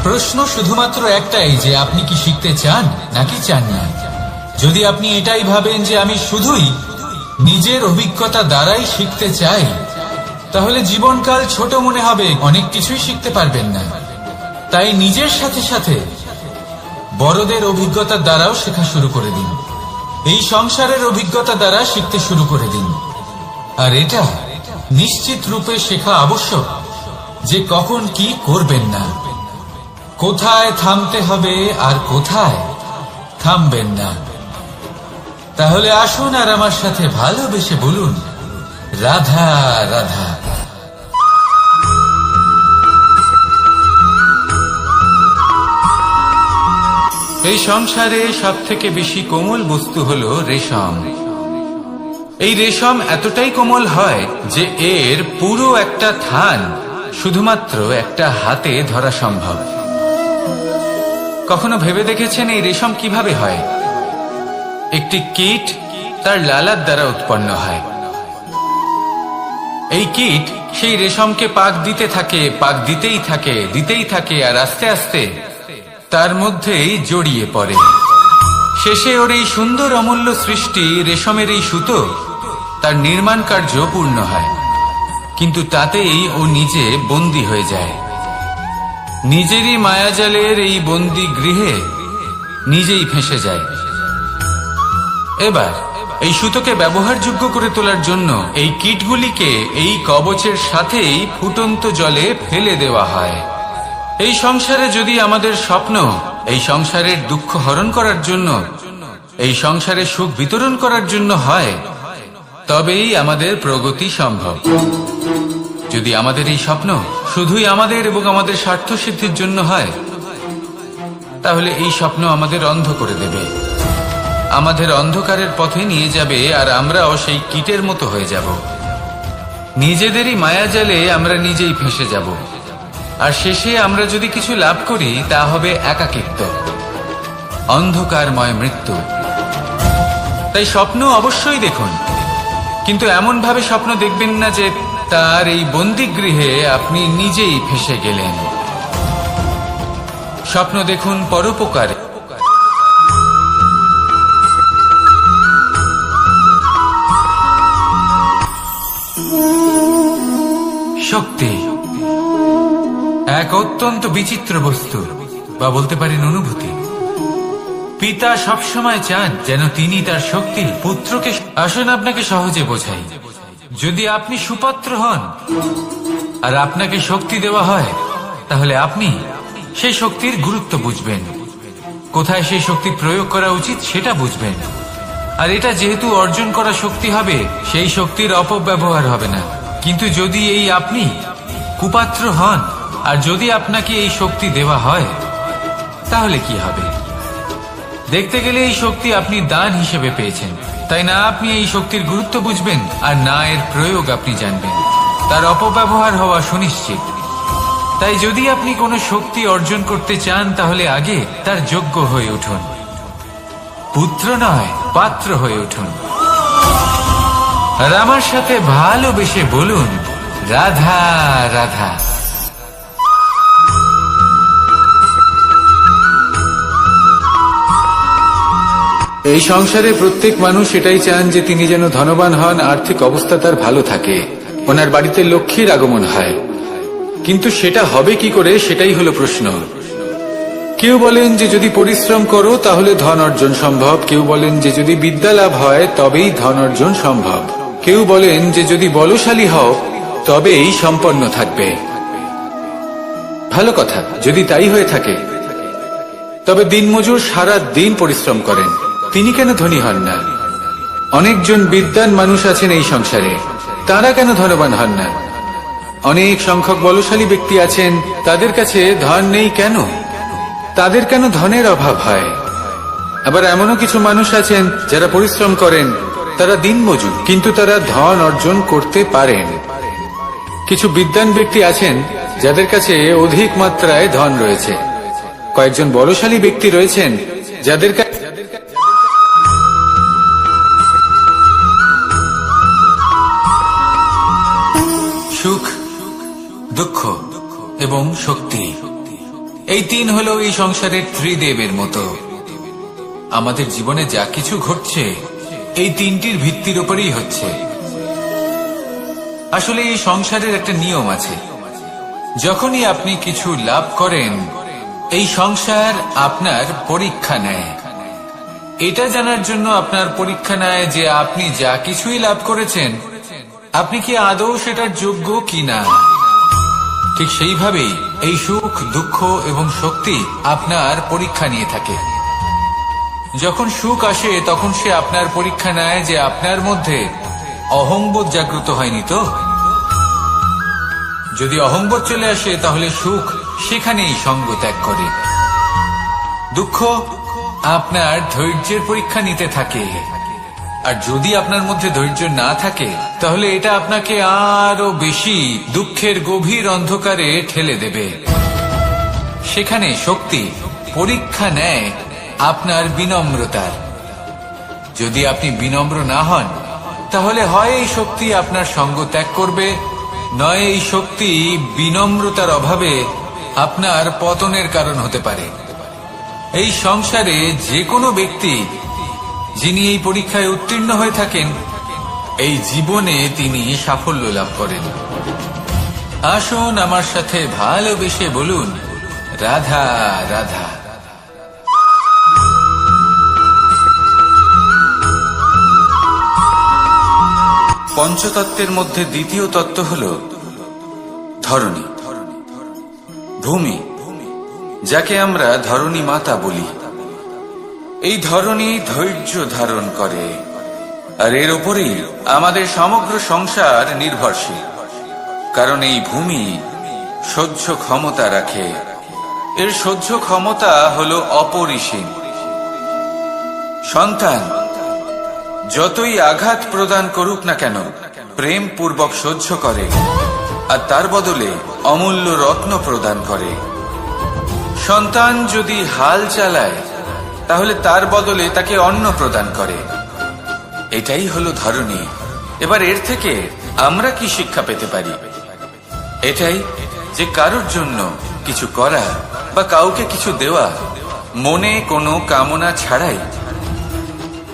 প্রশ্ন শুধুমাত্র একটাই যে আপনি কি শিখতে চান নাকি চান না। যদি আপনি এটাই ভাবেন যে আমি শুধুই নিজের অভিজ্ঞতা দ্বারাই শিখতে চাই, তাহলে জীবনকাল ছোট মনে হবে, অনেক কিছুই শিখতে পারবেন না। তাই নিজের সাথে সাথে বড়দের অভিজ্ঞতার দ্বারাও শেখা শুরু করে দিন। এই সংসারের অভিজ্ঞতা দ্বারা শিখতে শুরু করে দিন। আর এটা নিশ্চিত রূপে শেখা আবশ্যক যে কখন কি করবেন না, কোথায় থামতে হবে আর কোথায় থামবেন না। তাহলে আসুন আর আমার সাথে ভালোবেসে বলুন, রাধা রাধা। এই সংসারে সব থেকে বেশি কোমল বস্তু হলো রেশম। এই রেশম এতটাই কোমল হয় যে এর পুরো একটা থান শুধুমাত্র একটা হাতে ধরা সম্ভব। কখনো ভেবে দেখেছেন এই রেশম কিভাবে হয়? একটি কীট তার লালার দ্বারা উৎপন্ন হয়। এই কীট সেই রেশমকে পাক দিতে থাকে, পাক দিতেই থাকে আর আস্তে আস্তে তার মধ্যেই জড়িয়ে পড়ে। শেষে ওর এই সুন্দর অমূল্য সৃষ্টি রেশমের এই সুতো তার নির্মাণ কার্য পূর্ণ হয়, কিন্তু তাতেই ও নিজে বন্দী হয়ে যায়। নিজেরই মায়াজালের এই বন্দী গৃহে নিজেই ফেঁসে যায়। এবার এই সুতোকে ব্যবহারযোগ্য করে তোলার জন্য এই কীটগুলিকে এই কবচের সাথেই ফুটন্ত জলে ফেলে দেওয়া হয়। এই সংসারে যদি আমাদের স্বপ্ন এই সংসারের দুঃখ হরণ করার জন্য, এই সংসারে সুখ বিতরণ করার জন্য হয়, তবেই আমাদের প্রগতি সম্ভব। যদি আমাদের এই স্বপ্ন শুধুই আমাদের এবং আমাদের স্বার্থ সিদ্ধির জন্য হয়, তাহলে এই স্বপ্ন আমাদের অন্ধ করে দেবে, আমাদের অন্ধকারের পথে নিয়ে যাবে, আর আমরাও সেই কীটের মতো হয়ে যাব। নিজেদেরই মায়াজালে আমরা নিজেই ফেঁসে যাব, আর শেষে আমরা যদি কিছু লাভ করি তা হবে একাকিত্ব, অন্ধকারময় মৃত্যু। তাই স্বপ্ন অবশ্যই দেখুন, কিন্তু এমন ভাবে স্বপ্ন দেখবেন না যে তার এই বন্দিগৃহে আপনি নিজেই ফেঁসে গেলেন। স্বপ্ন দেখুন পরোপকারে। শক্তি এক অত্যন্ত বিচিত্র বস্তু, বা বলতে পারেন অনুভূতি। পিতা সবসময় চান যেন তিনি তার শক্তি পুত্রকে। আসুন আপনাকে সহজে বোঝাই। যদি আপনি সুপাত্র হন আর আপনাকে শক্তি দেওয়া হয়, তাহলে আপনি সেই শক্তির গুরুত্ব বুঝবেন, কোথায় সেই শক্তি প্রয়োগ করা উচিত সেটা বুঝবেন। আর এটা যেহেতু অর্জন করা শক্তি হবে, সেই শক্তির অপব্যবহার হবে না। কিন্তু যদি এই আপনি কুপাত্র হন আর যদি আপনাকে এই শক্তি দেওয়া হয়, তাহলে কি হবে? দেখতে গেলে এই শক্তি আপনি দান হিসেবে পেয়েছেন, তাই না আপনি এই শক্তির গুরুত্ব বুঝবেন আর না এর প্রয়োগ আপনি জানবেন। তার অপব্যবহার হওয়া সুনিশ্চিত। তাই যদি আপনি কোনো শক্তি অর্জন করতে চান, তাহলে আগে তার যোগ্য হয়ে উঠুন, পুত্র নয় পাত্র হয়ে উঠুন। আর আমার সাথে ভালোবেসে বলুন, রাধা রাধা। এই সংসারে প্রত্যেক মানুষ এটাই চান যে তিনি যেন ধনবান হন, আর্থিক অবস্থা তার ভালো থাকে, ওনার বাড়িতে লক্ষ্মীর আগমন হয়। কিন্তু সেটা হবে কি করে, সেটাই হলো প্রশ্ন। কেউ বলেন যে যদি পরিশ্রম করো তাহলে ধন অর্জন সম্ভব, কেউ বলেন যে যদি বিদ্যা লাভ হয় তবেই ধন অর্জন সম্ভব, কেউ বলেন যে যদি বলশালী হও তবেই সম্পন্ন থাকবে। ভালো কথা, যদি তাই হয়ে থাকে, তবে দিনমজুর সারা দিন পরিশ্রম করেন, তিনি কেন ধনী হন না? অনেকজন বিদ্বান মানুষ আছেন এই সংসারে, তারা কেন ধনবান হন না? অনেক সংখ্যক বলশালী ব্যক্তি আছেন, তাদের কাছে ধন নেই কেন? তাদের কেন ধনের অভাব হয়? আবার এমনও কিছু মানুষ আছেন যারা পরিশ্রম করেন, তারা দিনমজুর, কিন্তু তারা ধন অর্জন করতে পারেন। কিছু বিদ্বান ব্যক্তি আছেন যাদের কাছে অধিক মাত্রায় ধন রয়েছে। কয়েকজন বলশালী ব্যক্তি রয়েছেন যাদের কাছে সুখ, দুঃখ এবং শক্তি, এই তিন হলো এই সংসারের ত্রিদেবের মতো। আমাদের জীবনে যা কিছু ঘটছে এই তিনটির ভিত্তির উপরেই হচ্ছে। আসলে এই সংসারের একটা নিয়ম আছে, যখনই আপনি কিছু লাভ করেন এই সংসার আপনার পরীক্ষা নেয়। এটা জানার জন্য আপনার পরীক্ষা নেয় যে আপনি যা কিছুই লাভ করেছেন আপনি কি আদৌ সেটার যোগ্য কিনা। ঠিক সেইভাবেই এই সুখ, দুঃখ এবং শক্তি আপনার পরীক্ষা নিয়ে থাকে। যখন সুখ আসে তখন সে আপনার পরীক্ষা নেয় যে আপনার মধ্যে অহংবোধ জাগ্রত হয়নি তো। যদি অহংবোধ চলে আসে তাহলে সুখ সেখানেই সঙ্গ ত্যাগ করে। দুঃখ আপনার ধৈর্যের পরীক্ষা নিতে থাকে, আর যদি আপনার মধ্যে ধৈর্য না থাকে তাহলে এটা আপনাকে আরো বেশি দুঃখের গভীর অন্ধকারে ঠেলে দেবে। সেখানে শক্তি পরীক্ষা নেয় আপনার বিনম্রতার। যদি আপনি বিনম্র না হন তাহলে হয় এই শক্তি আপনার সঙ্গ ত্যাগ করবে, নয় এই শক্তি বিনম্রতার অভাবে আপনার পতনের কারণ হতে পারে। এই সংসারে যে কোনো ব্যক্তি যিনি এই পরীক্ষায় উত্তীর্ণ হয়ে থাকেন এই জীবনে তিনি সাফল্য লাভ করেন। আসুন আমার সাথে ভালোবেসে বলুন, রাধা রাধা। পঞ্চতত্ত্বের মধ্যে দ্বিতীয় তত্ত্ব হল ধরণী, ভূমি, যাকে আমরা ধরণী মাতা বলি। এই ধরণী ধৈর্য ধারণ করে, আর এর উপরেই আমাদের সমগ্র সংসার নির্ভরশীল। কারণ এই ভূমি সহ্য ক্ষমতা রাখে, এর সহ্য ক্ষমতা হল অপরিসীম। সন্তান যতই আঘাত প্রদান করুক না কেন প্রেম পূর্বক সহ্য করে, আর তার বদলে অমূল্য রত্ন প্রদান করে। সন্তান যদি হাল চালায় তাহলে তার বদলে তাকে অন্ন প্রদান করে। এটাই হলো ধরণী। এবার এর থেকে আমরা কি শিক্ষা পেতে পারি? এটাই যে কারোর জন্য কিছু করা বা কাউকে কিছু দেওয়া মনে কোনো কামনা ছাড়াই।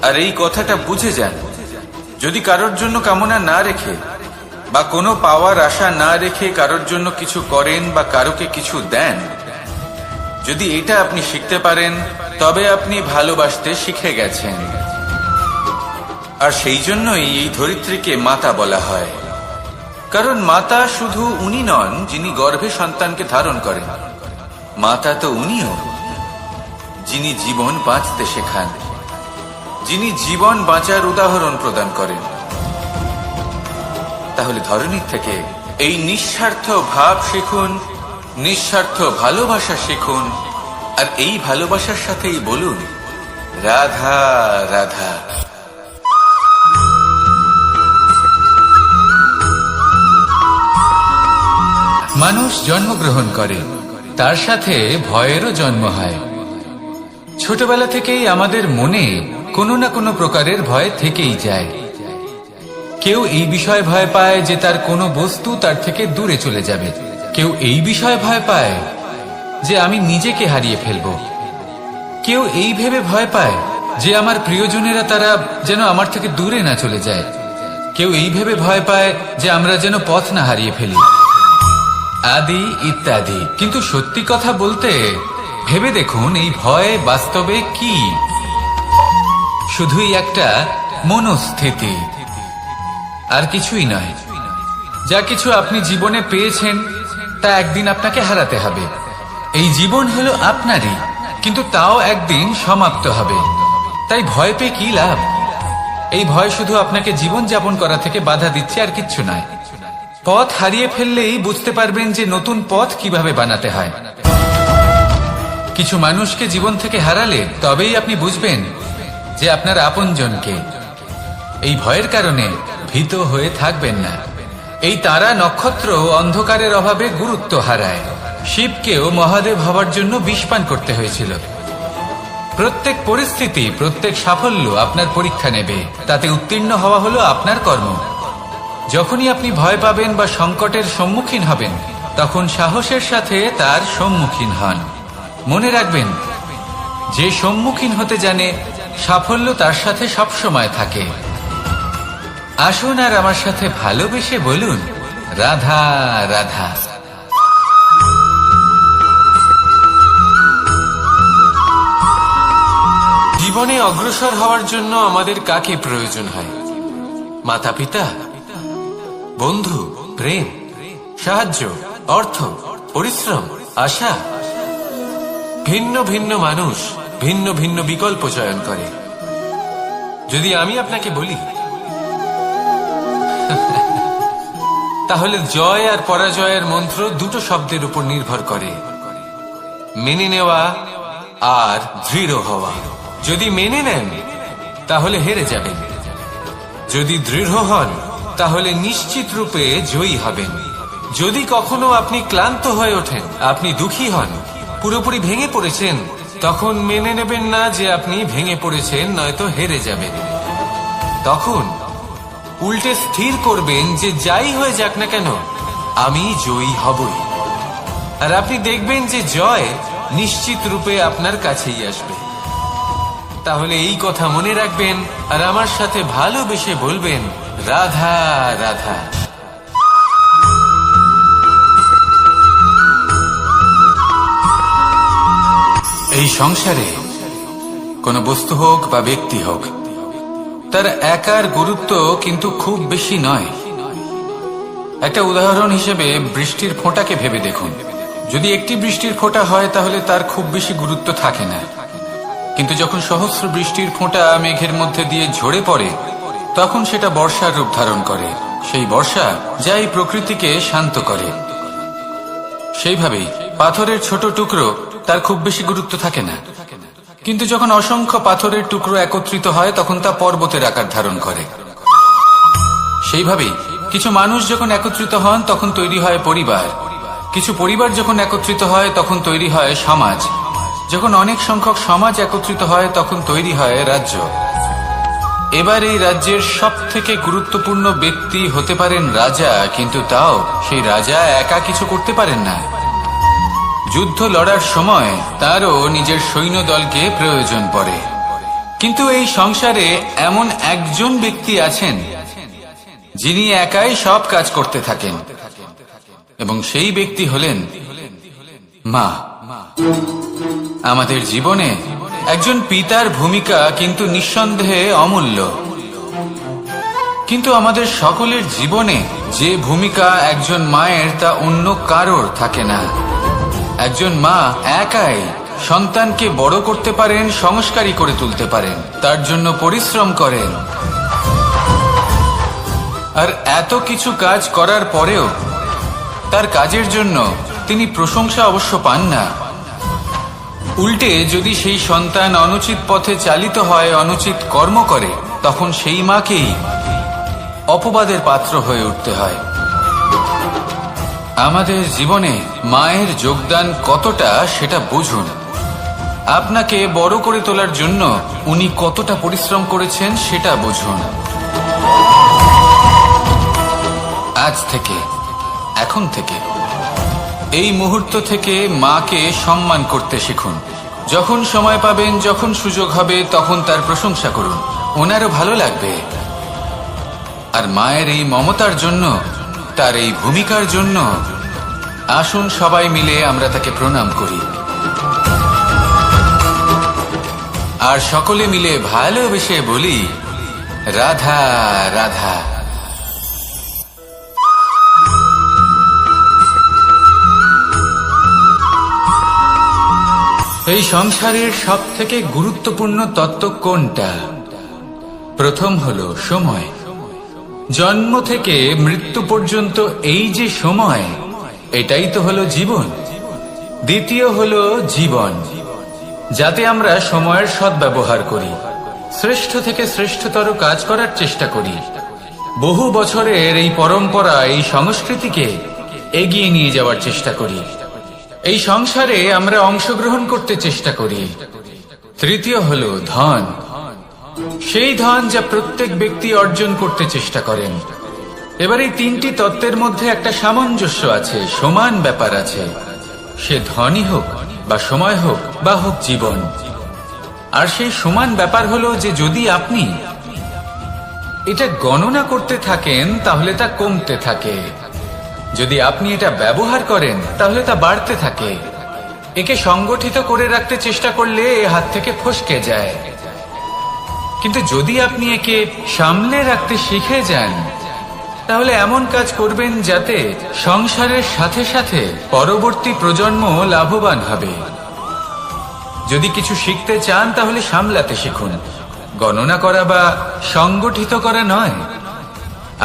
আর এই কথাটা বুঝে যান, যদি কারোর জন্য কামনা না রেখে বা কোনো পাওয়ার আশা না রেখে কারোর জন্য কিছু করেন বা কারোকে কিছু দেন, যদি এটা আপনি শিখতে পারেন তবে আপনি ভালোবাসতে শিখে গেছেন। আর সেই জন্যই এই ধরিত্রীকে মাতা বলা হয়। কারণ মাতা শুধু উনি নন যিনি গর্ভে সন্তানকে ধারণ করেন, মাতা তো উনিও যিনি জীবন বাঁচতে শেখান, যিনি জীবন বাঁচার উদাহরণ প্রদান করেন। তাহলে ধরণীর থেকে এই নিঃস্বার্থ ভাব শিখুন, নিঃস্বার্থ ভালোবাসা শিখুন, আর এই ভালোবাসার সাথেই বলুন, রাধা রাধা। মানুষ জন্মগ্রহণ করে, তার সাথে ভয়েরও জন্ম হয়। ছোটবেলা থেকেই আমাদের মনে কোনো না কোনো প্রকারের ভয় থেকেই যায়। কেউ এই বিষয়ে ভয় পায় যে তার কোনো বস্তু তার থেকে দূরে চলে যাবে, কেউ এই বিষয়ে ভয় পায় যে আমি নিজেকে হারিয়ে ফেলব, কেউ এই ভেবে ভয় পায় যে আমার প্রিয়জনেরা তারা যেন আমার থেকে দূরে না চলে যায়, কেউ এই ভেবে ভয় পায় যে আমরা যেন পথ না হারিয়ে ফেলি, আদি ইত্যাদি। কিন্তু সত্যি কথা বলতে ভেবে দেখুন এই ভয় বাস্তবে কি? শুধুই একটা মনস্থিতি, আর কিছুই নয়। যা কিছু আপনি জীবনে পেয়েছেন তা একদিন আপনাকে হারাতে হবে। এই জীবন হলো আপনারই, কিন্তু তাও একদিন সমাপ্ত হবে। তাই ভয় পেয়ে কি লাভ? এই ভয় শুধু আপনাকে জীবন যাপন করা থেকে বাধা দিচ্ছে, আর কিচ্ছু নয়। পথ হারিয়ে ফেললেই বুঝতে পারবেন যে নতুন পথ কিভাবে বানাতে হয়। কিছু মানুষকে জীবন থেকে হারালে তবেই আপনি বুঝবেন যে আপনার আপনজনকে। এই ভয়ের কারণে ভীত হয়ে থাকবেন না। এই তারা নক্ষত্র অন্ধকারের অভাবে গুরুত্ব হারায়। শিবকেও মহাদেব হবার জন্য বিষ পান করতে হয়েছিল। প্রত্যেক পরিস্থিতি, প্রত্যেক সাফল্য আপনার পরীক্ষা নেবে, তাতে উত্তীর্ণ হওয়া হলো আপনার কর্ম। যখনই আপনি ভয় পাবেন বা সংকটের সম্মুখীন হবেন, তখন সাহসের সাথে তার সম্মুখীন হন। মনে রাখবেন, যে সম্মুখীন হতে জানে, সাফল্য তার সাথে সবসময় থাকে। আসুন আর আমার সাথে ভালোবেসে বলুন, রাধা রাধা। জীবনে অগ্রসর হওয়ার জন্য আমাদের কাকে প্রয়োজন হয়? মাতা পিতা, বন্ধু, প্রেম, সাহায্য, অর্থ, পরিশ্রম, আশা। ভিন্ন ভিন্ন মানুষ ভিন্ন ভিন্ন বিকল্প চয়ন করে। যদি আমি আপনাকে বলি, তাহলে জয় আর পরাজয়ের মন্ত্র দুটো শব্দের উপর নির্ভর করে, মেনে নেওয়া আর দৃঢ় হওয়া। যদি মেনে নেন, তাহলে হেরে যাবেন। যদি দৃঢ় হন, তাহলে নিশ্চিত রূপে জয়ী হবেন। যদি কখনো আপনি ক্লান্ত হয়ে ওঠেন, আপনি দুঃখী হন, পুরোপুরি ভেঙে পড়েছেন, তখন মেনে নেবেন না যে আপনি ভেঙে পড়েছেন, নয়তো হেরে যাবেন। তখন উল্টে স্থির করবেন যে যাই হয়ে যাক না কেন, আমি জয়ী হবই। আর আপনি দেখবেন যে জয় নিশ্চিত রূপে আপনার কাছেই আসবে। তাহলে এই কথা মনে রাখবেন আর আমার সাথে ভালোবেসে বলবেন, রাধা রাধা। এই সংসারে কোনো বস্তু হোক বা ব্যক্তি হোক, তার একার গুরুত্ব কিন্তু খুব বেশি নয়। একটা উদাহরণ হিসেবে বৃষ্টির ফোঁটাকে ভেবে দেখুন। যদি একটি বৃষ্টির ফোঁটা হয়, তাহলে তার খুব বেশি গুরুত্ব থাকে না। কিন্তু যখন সহস্র বৃষ্টির ফোঁটা মেঘের মধ্যে দিয়ে ঝরে পড়ে, তখন সেটা বর্ষার রূপ ধারণ করে। সেই বর্ষা যাই প্রকৃতিকে শান্ত করে। সেইভাবেই পাথরের ছোট টুকরো, তার খুব বেশি গুরুত্ব থাকে না। কিন্তু যখন অসংখ্য পাথরের টুকরো একত্রিত হয়, তখন তা পর্বতের আকার ধারণ করে। সেইভাবেই কিছু মানুষ যখন একত্রিত হন, তখন তৈরি হয় পরিবার। কিছু পরিবার যখন একত্রিত হয়, তখন তৈরি হয় সমাজ। যখন অনেক সংখ্যক সমাজ একত্রিত হয়, তখন তৈরি হয় রাজ্য। এবার এই রাজ্যের সব থেকে গুরুত্বপূর্ণ ব্যক্তি হতে পারেন রাজা, কিন্তু তাও সেই রাজা একা কিছু করতে পারেন না। যুদ্ধ লড়ার সময় তারও নিজের সৈন্যদলকে প্রয়োজন পড়ে। কিন্তু এই সংসারে এমন একজন ব্যক্তি আছেন, যিনি একাই সব কাজ করতে থাকেন, এবং সেই ব্যক্তি হলেন মা। আমাদের জীবনে একজন পিতার ভূমিকা কিন্তু নিঃসন্দেহে অমূল্য। কিন্তু আমাদের সকলের জীবনে যে ভূমিকা একজন মায়ের, তা অন্য কারোর থাকে না। একজন মা একাই সন্তানকে বড় করতে পারেন, সংস্কারী করে তুলতে পারেন, তার জন্য পরিশ্রম করেন। আর এত কিছু কাজ করার পরেও তার কাজের জন্য তিনি প্রশংসা অবশ্য পান না। উল্টে যদি সেই সন্তান অনুচিত পথে চালিত হয়, অনুচিত কর্ম করে, তখন সেই মাকেই অপবাদের পাত্র হয়ে উঠতে হয়। আমাদের জীবনে মায়ের যোগদান কতটা, সেটা বুঝুন। আপনাকে বড় করে তোলার জন্য উনি কতটা পরিশ্রম করেছেন, সেটা বুঝুন। আজ থেকে, এখন থেকে, এই মুহূর্ত থেকে মাকে সম্মান করতে শিখুন। যখন সময় পাবেন, যখন সুযোগ হবে, তখন তার প্রশংসা করুন। ওনারও ভালো লাগবে। আর মায়ের এই মমতার জন্য, তার এই ভূমিকার জন্য আসুন সবাই মিলে আমরা তাকে প্রণাম করি, আর সকলে মিলে ভালোবেসে বলি, রাধা রাধা। এই সংসারের সব থেকে গুরুত্বপূর্ণ তত্ত্ব কোনটা? প্রথম হলো সময়। জন্ম থেকে মৃত্যু পর্যন্ত এই যে সময়, এটাই তো হলো জীবন। দ্বিতীয় হলো জীবন, যাতে আমরা সময়ের সদ্ব্যবহার করি, শ্রেষ্ঠ থেকে শ্রেষ্ঠতর কাজ করার চেষ্টা করি। বহু বছরের এই পরম্পরা, এই সংস্কৃতিকে এগিয়ে নিয়ে যাওয়ার চেষ্টা করি। এই সংসারে আমরা অংশগ্রহণ করতে চেষ্টা করি। তৃতীয় হলো ধন, সেই ধন যা প্রত্যেক ব্যক্তি অর্জন করতে চেষ্টা করেন। এবার এই তিনটি তত্ত্বের মধ্যে একটা সামঞ্জস্য আছে, সমান ব্যাপার আছে। সে ধনই হোক বা সময় হোক বা হোক জীবন। আর সেই সমান ব্যাপার হলো যে যদি আপনি এটা গণনা করতে থাকেন তাহলে তা কমতে থাকে, যদি আপনি এটা ব্যবহার করেন তাহলে তা বাড়তে থাকে। একে সংগঠিত করে রাখতে চেষ্টা করলে এ হাত থেকে ফসকে যায়, কিন্তু যদি আপনি একে সামলে রাখতে শিখে যান তাহলে এমন কাজ করবেন যাতে সংসারের সাথে সাথে পরবর্তী প্রজন্ম লাভবান হবে। যদি কিছু শিখতে চান তাহলে সামলাতে শিখুন, গণনা করা বা সংগঠিত করা নয়।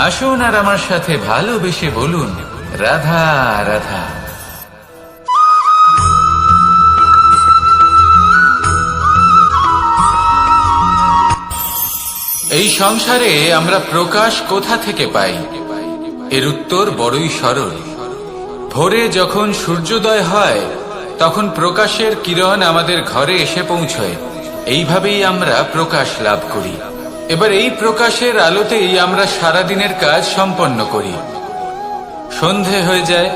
আসুন আর আমার সাথে ভালোবেসে বলুন, রাধা রাধা। এই সংসারে আমরা প্রকাশ কোথা থেকে পাই? এর উত্তর বড়ই সরল। ভোরে যখন সূর্যোদয় হয় তখন প্রকাশের কিরণ আমাদের ঘরে এসে পৌঁছয়। এইভাবেই আমরা প্রকাশ লাভ করি। এবার এই প্রকাশের আলোতেই আমরা সারাদিনের কাজ সম্পন্ন করি। সন্ধে হয়ে যায়,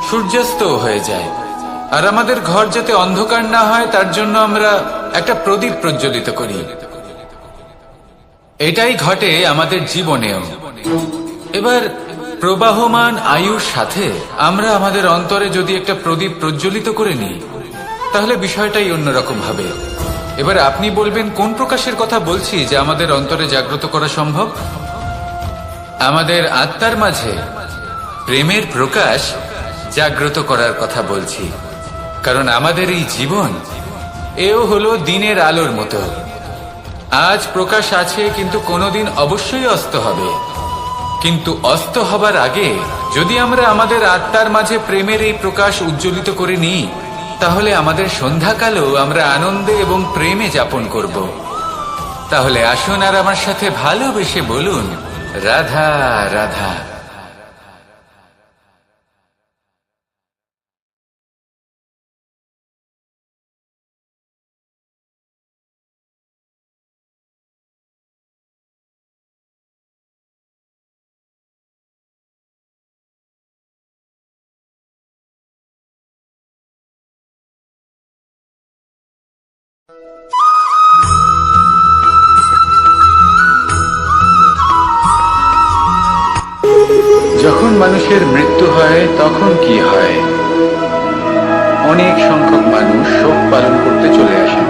সূর্যাস্ত হয়ে যায়, আর আমাদের ঘর যাতে অন্ধকার না হয় তার জন্য আমরা একটা প্রদীপ প্রজ্বলিত করি। এটাই ঘটে আমাদের জীবনেও। এবার প্রবাহমান আয়ুর সাথে আমরা আমাদের অন্তরে যদি একটা প্রদীপ প্রজ্বলিত করে নিই তাহলে বিষয়টাই অন্যরকম হবে। এবার আপনি বলবেন কোন প্রকাশের কথা বলছি যা আমাদের অন্তরে জাগ্রত করা সম্ভব? আমাদের আত্মার মাঝে প্রেমের প্রকাশ জাগ্রত করার কথা বলছি। কারণ আমাদের এই জীবন এও হলো দিনের আলোর মতো। আজ প্রকাশ আছে কিন্তু কোনোদিন অবশ্যই অস্ত হবে। কিন্তু অস্ত হবার আগে যদি আমরা আমাদের আত্মার মাঝে প্রেমের এই প্রকাশ উজ্জ্বলিত করে নিই তাহলে আমাদের সন্ধ্যাকালও আমরা আনন্দে এবং প্রেমে যাপন করব। তাহলে আসুন আর আমার সাথে ভালোবেসে বলুন, রাধা রাধা। যখন মানুষের মৃত্যু হয় তখন কি হয়? অনেক সংখ্যক মানুষ শোক পালন করতে চলে আসেন।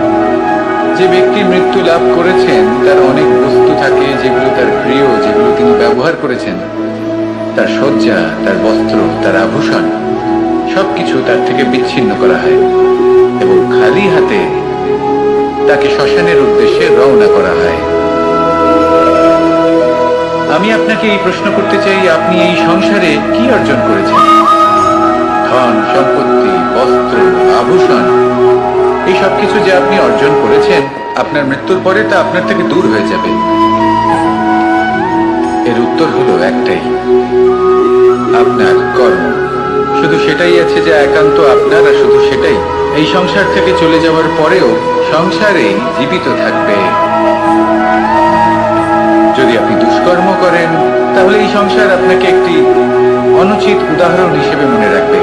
যে ব্যক্তি মৃত্যু লাভ করেছেন তার অনেক বস্তু থাকে যেগুলো তার প্রিয়, যেগুলো তিনি ব্যবহার করেছেন। তার শয্যা, তার বস্ত্র, তার আভূষণ সবকিছু তার থেকে বিচ্ছিন্ন করা হয় এবং খালি হাতে তাকে শ্মশানের উদ্দেশ্যে রওনা করা হয়। আমি আপনাকে এই প্রশ্ন করতে চাই, আপনি এই সংসারে কি অর্জন করেছেন? ধন, সম্পত্তি, বস্ত্র, আভূষণ, এই সব কিছু যে আপনি অর্জন করেছেন আপনার মৃত্যুর পরে তা আপনার থেকে দূর হয়ে যাবে। এর উত্তর হলো একটাই, আপনার কর্ম। শুধু সেটাই আছে যা একান্ত আপনার, আর শুধু সেটাই এই সংসার থেকে চলে যাওয়ার পরেও সংসারেই জীবিত থাকবে। যদি আপনি দুষ্কর্ম করেন তাহলে এই সংসার আপনাকে একটি অনুচিত উদাহরণ হিসেবে মনে রাখবে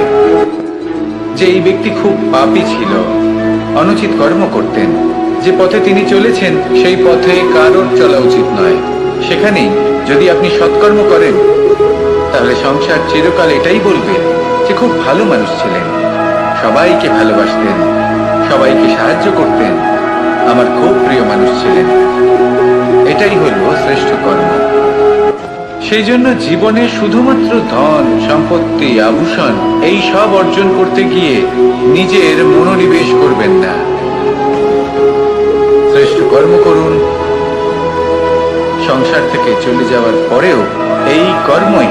যে এই ব্যক্তি খুব পাপী ছিল, অনুচিত কর্ম করতেন। যে পথে তিনি চলেছেন সেই পথে কারোর চলা উচিত নয়। সেখানেই যদি আপনি সৎকর্ম করেন তাহলে সংসার চিরকাল এটাই বলবে যে খুব ভালো মানুষ ছিলেন, সবাইকে ভালোবাসতেন, সবাইকে সাহায্য করতেন, আমার খুব প্রিয় মানুষ ছিলেন। এটাই হলো শ্রেষ্ঠ কর্ম। সেই জন্য জীবনে শুধুমাত্র ধন, সম্পত্তি, আভূষণ এই সব অর্জন করতে গিয়ে নিজের মনোনিবেশ করবেন না। শ্রেষ্ঠ কর্ম করুন। সংসার থেকে চলে যাওয়ার পরেও এই কর্মই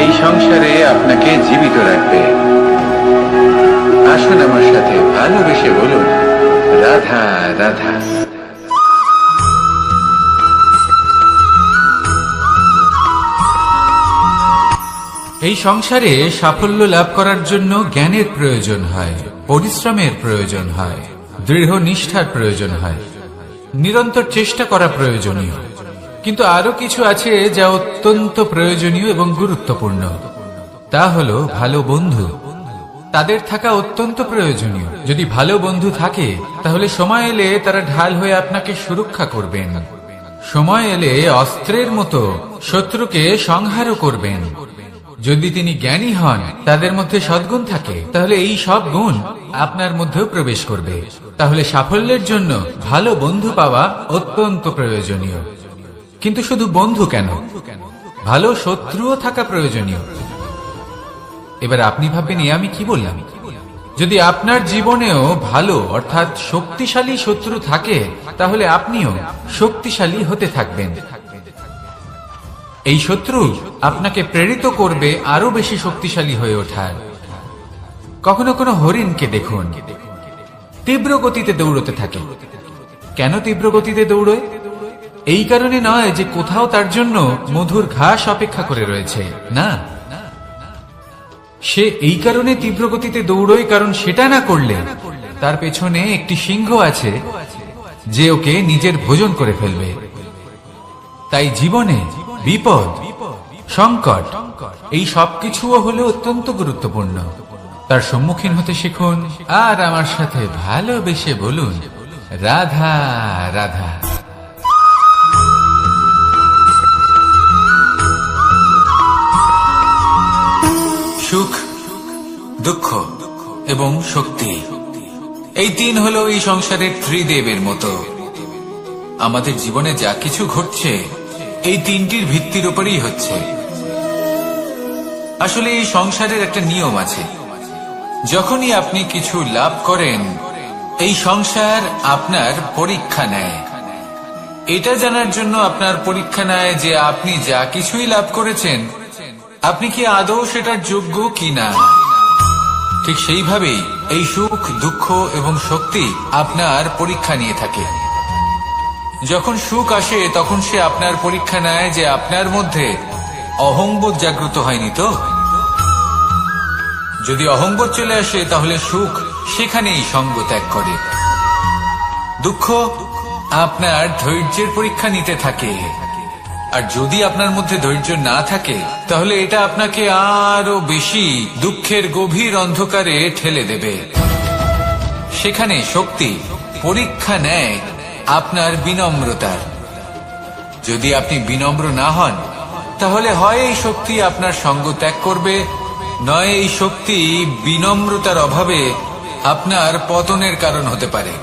এই সংসারে আপনাকে জীবিত রাখবে। আসুন আমার সাথে ভালোবেসে বলুন, রাধা রাধা। এই সংসারে সাফল্য লাভ করার জন্য জ্ঞানের প্রয়োজন হয়, পরিশ্রমের প্রয়োজন হয়, দৃঢ় নিষ্ঠার প্রয়োজন হয়, নিরন্তর চেষ্টা করা প্রয়োজনীয়। কিন্তু আরো কিছু আছে যা অত্যন্ত প্রয়োজনীয় এবং গুরুত্বপূর্ণ। তা হলো ভালো বন্ধু। তাদের থাকা অত্যন্ত প্রয়োজনীয়। যদি ভালো বন্ধু থাকে তাহলে সময় এলে তারা ঢাল হয়ে আপনাকে সুরক্ষা করবেন। সময় এলে অস্ত্রের মতো শত্রুকে সংহারও করবেন। যদি তিনি জ্ঞানী হন, তাদের মধ্যে সদ্গুণ থাকে, তাহলে এই সব গুণ আপনার মধ্যেও প্রবেশ করবে। তাহলে সাফল্যের জন্য ভালো বন্ধু পাওয়া অত্যন্ত প্রয়োজনীয়। কিন্তু শুধু বন্ধু কেন, ভালো শত্রুও থাকা প্রয়োজনীয়। এবার আপনি ভাববেন, আমি কি বললাম? যদি আপনার জীবনেও ভালো অর্থাৎ শক্তিশালী শত্রু থাকে, তাহলে আপনিও শক্তিশালী হতে থাকবেন। এই শত্রু আপনাকে প্রেরিত করবে আরো বেশি শক্তিশালী হয়ে ওঠার। কখনো কোনো হরিণকে দেখুন, তীব্র গতিতে দৌড়তে থাকে। কেন তীব্র গতিতে দৌড়য়? এই কারণে নয় যে কোথাও তার জন্য মধুর ঘাস অপেক্ষা করে রয়েছে, না। সে এই কারণে তীব্র গতিতে দৌড়য় কারণ সেটা না করলে তার পেছনে একটি সিংহ আছে যে ওকে নিজের ভোজন করে ফেলবে। তাই জীবনে বিপদ, সংকট, এই সবকিছুও হলো অত্যন্ত গুরুত্বপূর্ণ। তার সম্মুখীন হতে শিখুন আর আমার সাথে ভালোবেসে বলুন, রাধা রাধা। সুখ, দুঃখ এবং শক্তি, এই তিন হলো এই সংসারের ত্রিদেবের মতো। আমাদের জীবনে যা কিছু ঘটছে এই তিনটির ভিত্তির উপরেই হচ্ছে। আসলে এই সংসারের একটা নিয়ম আছে। যখনই আপনি কিছু লাভ করেন, এই সংসার আপনার পরীক্ষা নেয়। এটা জানার জন্য আপনার পরীক্ষা নেয় যে আপনি যা কিছুই লাভ করেছেন, আপনি কি আদৌ সেটার যোগ্য কিনা। ঠিক সেইভাবেই এই সুখ, দুঃখ এবং শক্তি আপনার পরীক্ষা নিয়ে থাকে। যখন সুখ আসে তখন সে আপনার পরীক্ষা নেয় যে আপনার মধ্যে অহংবোধ জাগ্রত হয়নি তো। যদি অহংবোধ চলে আসে তাহলে সুখ সেখানেই সঙ্গ ত্যাগ করে। দুঃখ আপনার ধৈর্যের পরীক্ষা নিতে থাকে। আর যদি আপনার মধ্যে ধৈর্য না থাকে তাহলে এটা আপনাকে আরো বেশি দুঃখের গভীর অন্ধকারে ঠেলে দেবে। সেখানে শক্তি পরীক্ষা নেয় আপনার বিনম্রতার। যদি আপনি বিনম্র না হন তাহলে হয় এই শক্তি আপনার সঙ্গ ত্যাগ করবে, নয় এই শক্তি বিনম্রতার অভাবে আপনার পতনের কারণ হতে পারে।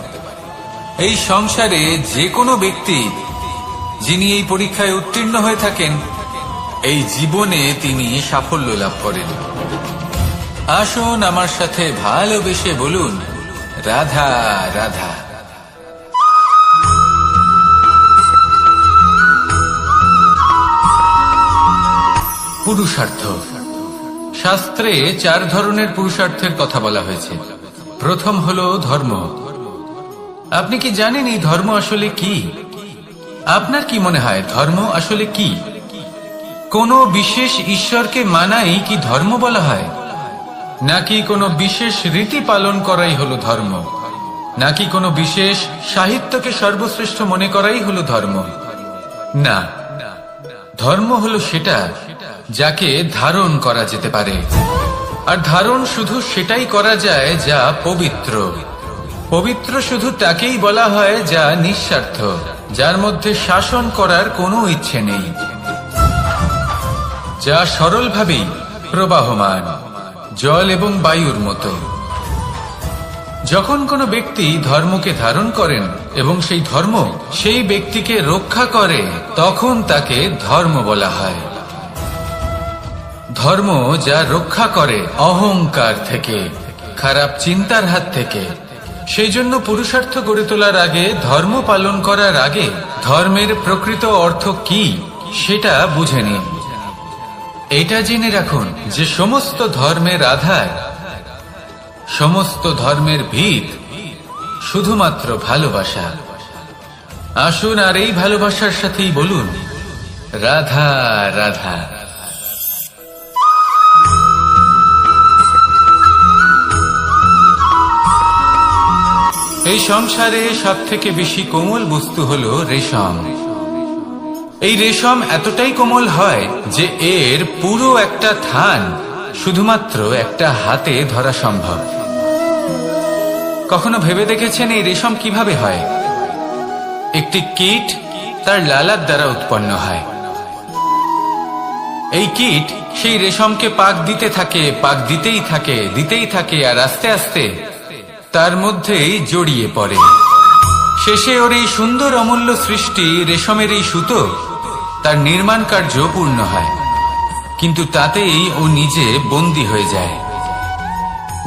এই সংসারে যে কোনো ব্যক্তি যিনি এই পরীক্ষায় উত্তীর্ণ হয়ে থাকেন, এই জীবনে তিনি সাফল্য লাভ করেন। আসুন আমার সাথে ভালোবেসে বলুন, রাধা রাধা। পুরুষার্থ। শাস্ত্রে 4 ধরনের পুরুষার্থের কথা বলা হয়েছে। প্রথম হলো ধর্ম। আপনি কি জানেন এই ধর্ম আসলে কি? আপনার কি মনে হয় ধর্ম আসলে কি? কোনো বিশেষ ঈশ্বরকে মানাই কি ধর্ম বলা হয়? নাকি কোনো বিশেষ রীতি পালন করাই হলো ধর্ম? নাকি কোনো বিশেষ সাহিত্যকে সর্বশ্রেষ্ঠ মনে করাই হলো ধর্ম? না, ধর্ম হলো সেটা যাকে ধারণ করা যেতে পারে। আর ধারণ শুধু সেটাই করা যায় যা পবিত্র। পবিত্র শুধু তাকেই বলা হয় যা নিঃস্বার্থ, যার মধ্যে শাসন করার কোনো ইচ্ছে নেই, যা সরলভাবেই প্রবাহমান, জল এবং বায়ুর মতো। যখন কোনো ব্যক্তি ধর্মকে ধারণ করেন এবং সেই ধর্ম সেই ব্যক্তিকে রক্ষা করে, তখন তাকে ধর্ম বলা হয়। ধর্ম যা রক্ষা করে অহংকার থেকে, খারাপ চিন্তার হাত থেকে। সেই জন্য পুরুষার্থ গড়ে তোলার আগে, ধর্ম পালন করার আগে ধর্মের প্রকৃত অর্থ কি সেটা বুঝে নিন। এটা জেনে রাখুন যে সমস্ত ধর্মের আধার, সমস্ত ধর্মের ভিত শুধুমাত্র ভালোবাসা। আসুন আর এই ভালোবাসার সাথেই বলুন, রাধা রাধা। এই সংসারে সব থেকে বেশি কোমল বস্তু হলো রেশম। এই রেশম এতটাই কোমল হয় যে এর পুরো একটা থান শুধুমাত্র একটা হাতে ধরা সম্ভব। কখনো ভেবে দেখেছেন এই রেশম কিভাবে হয়? একটি কীট তার লালার দ্বারা উৎপন্ন হয়। এই কীট সেই রেশমকে পাক দিতে থাকে, পাক দিতেই থাকে আর আস্তে আস্তে তার মধ্যেই জড়িয়ে পড়ে। শেষে ওর এই সুন্দর অমূল্য সৃষ্টি রেশমের এই সুতো তার নির্মাণ কার্য পূর্ণ হয়, কিন্তু তাতেই ও নিজে বন্দী হয়ে যায়।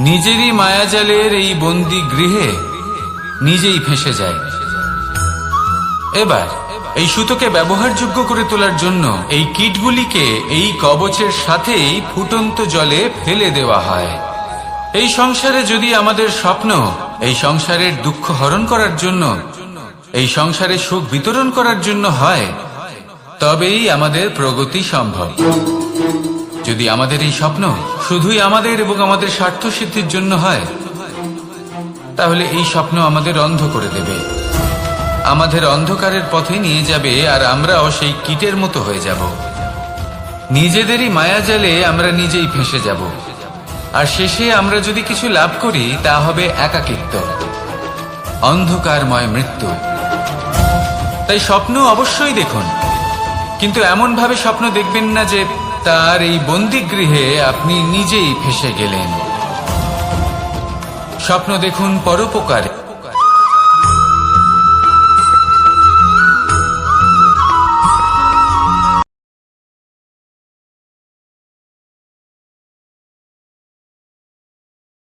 নিজেরই মায়াজালের এই বন্দী গৃহে নিজেই ফেঁসে যায়। এবার এই সুতোকে ব্যবহারযোগ্য করে তোলার জন্য এই কীটগুলিকে এই কবচের সাথেই ফুটন্ত জলে ফেলে দেওয়া হয়। এই সংসারে যদি আমাদের স্বপ্ন এই সংসারের দুঃখ হরণ করার জন্য, এই সংসারে সুখ বিতরণ করার জন্য হয়, তবেই আমাদের প্রগতি সম্ভব। যদি আমাদের এই স্বপ্ন শুধুই আমাদের এবং আমাদের স্বার্থ সিদ্ধির জন্য হয়, তাহলে এই স্বপ্ন আমাদের অন্ধ করে দেবে, আমাদের অন্ধকারের পথে নিয়ে যাবে, আর আমরাও সেই কীটের মতো হয়ে যাব। নিজেদেরই মায়াজালে আমরা নিজেই ফেঁসে যাব, আর শেষে আমরা যদি কিছু লাভ করি তা হবে একাকিত্ব, অন্ধকারময় মৃত্যু। তাই স্বপ্ন অবশ্যই দেখুন, কিন্তু এমন ভাবে স্বপ্ন দেখবেন না যে তার এই বন্দিগৃহে আপনি নিজেই ফেঁসে গেলেন। স্বপ্ন দেখুন পরোপকারে,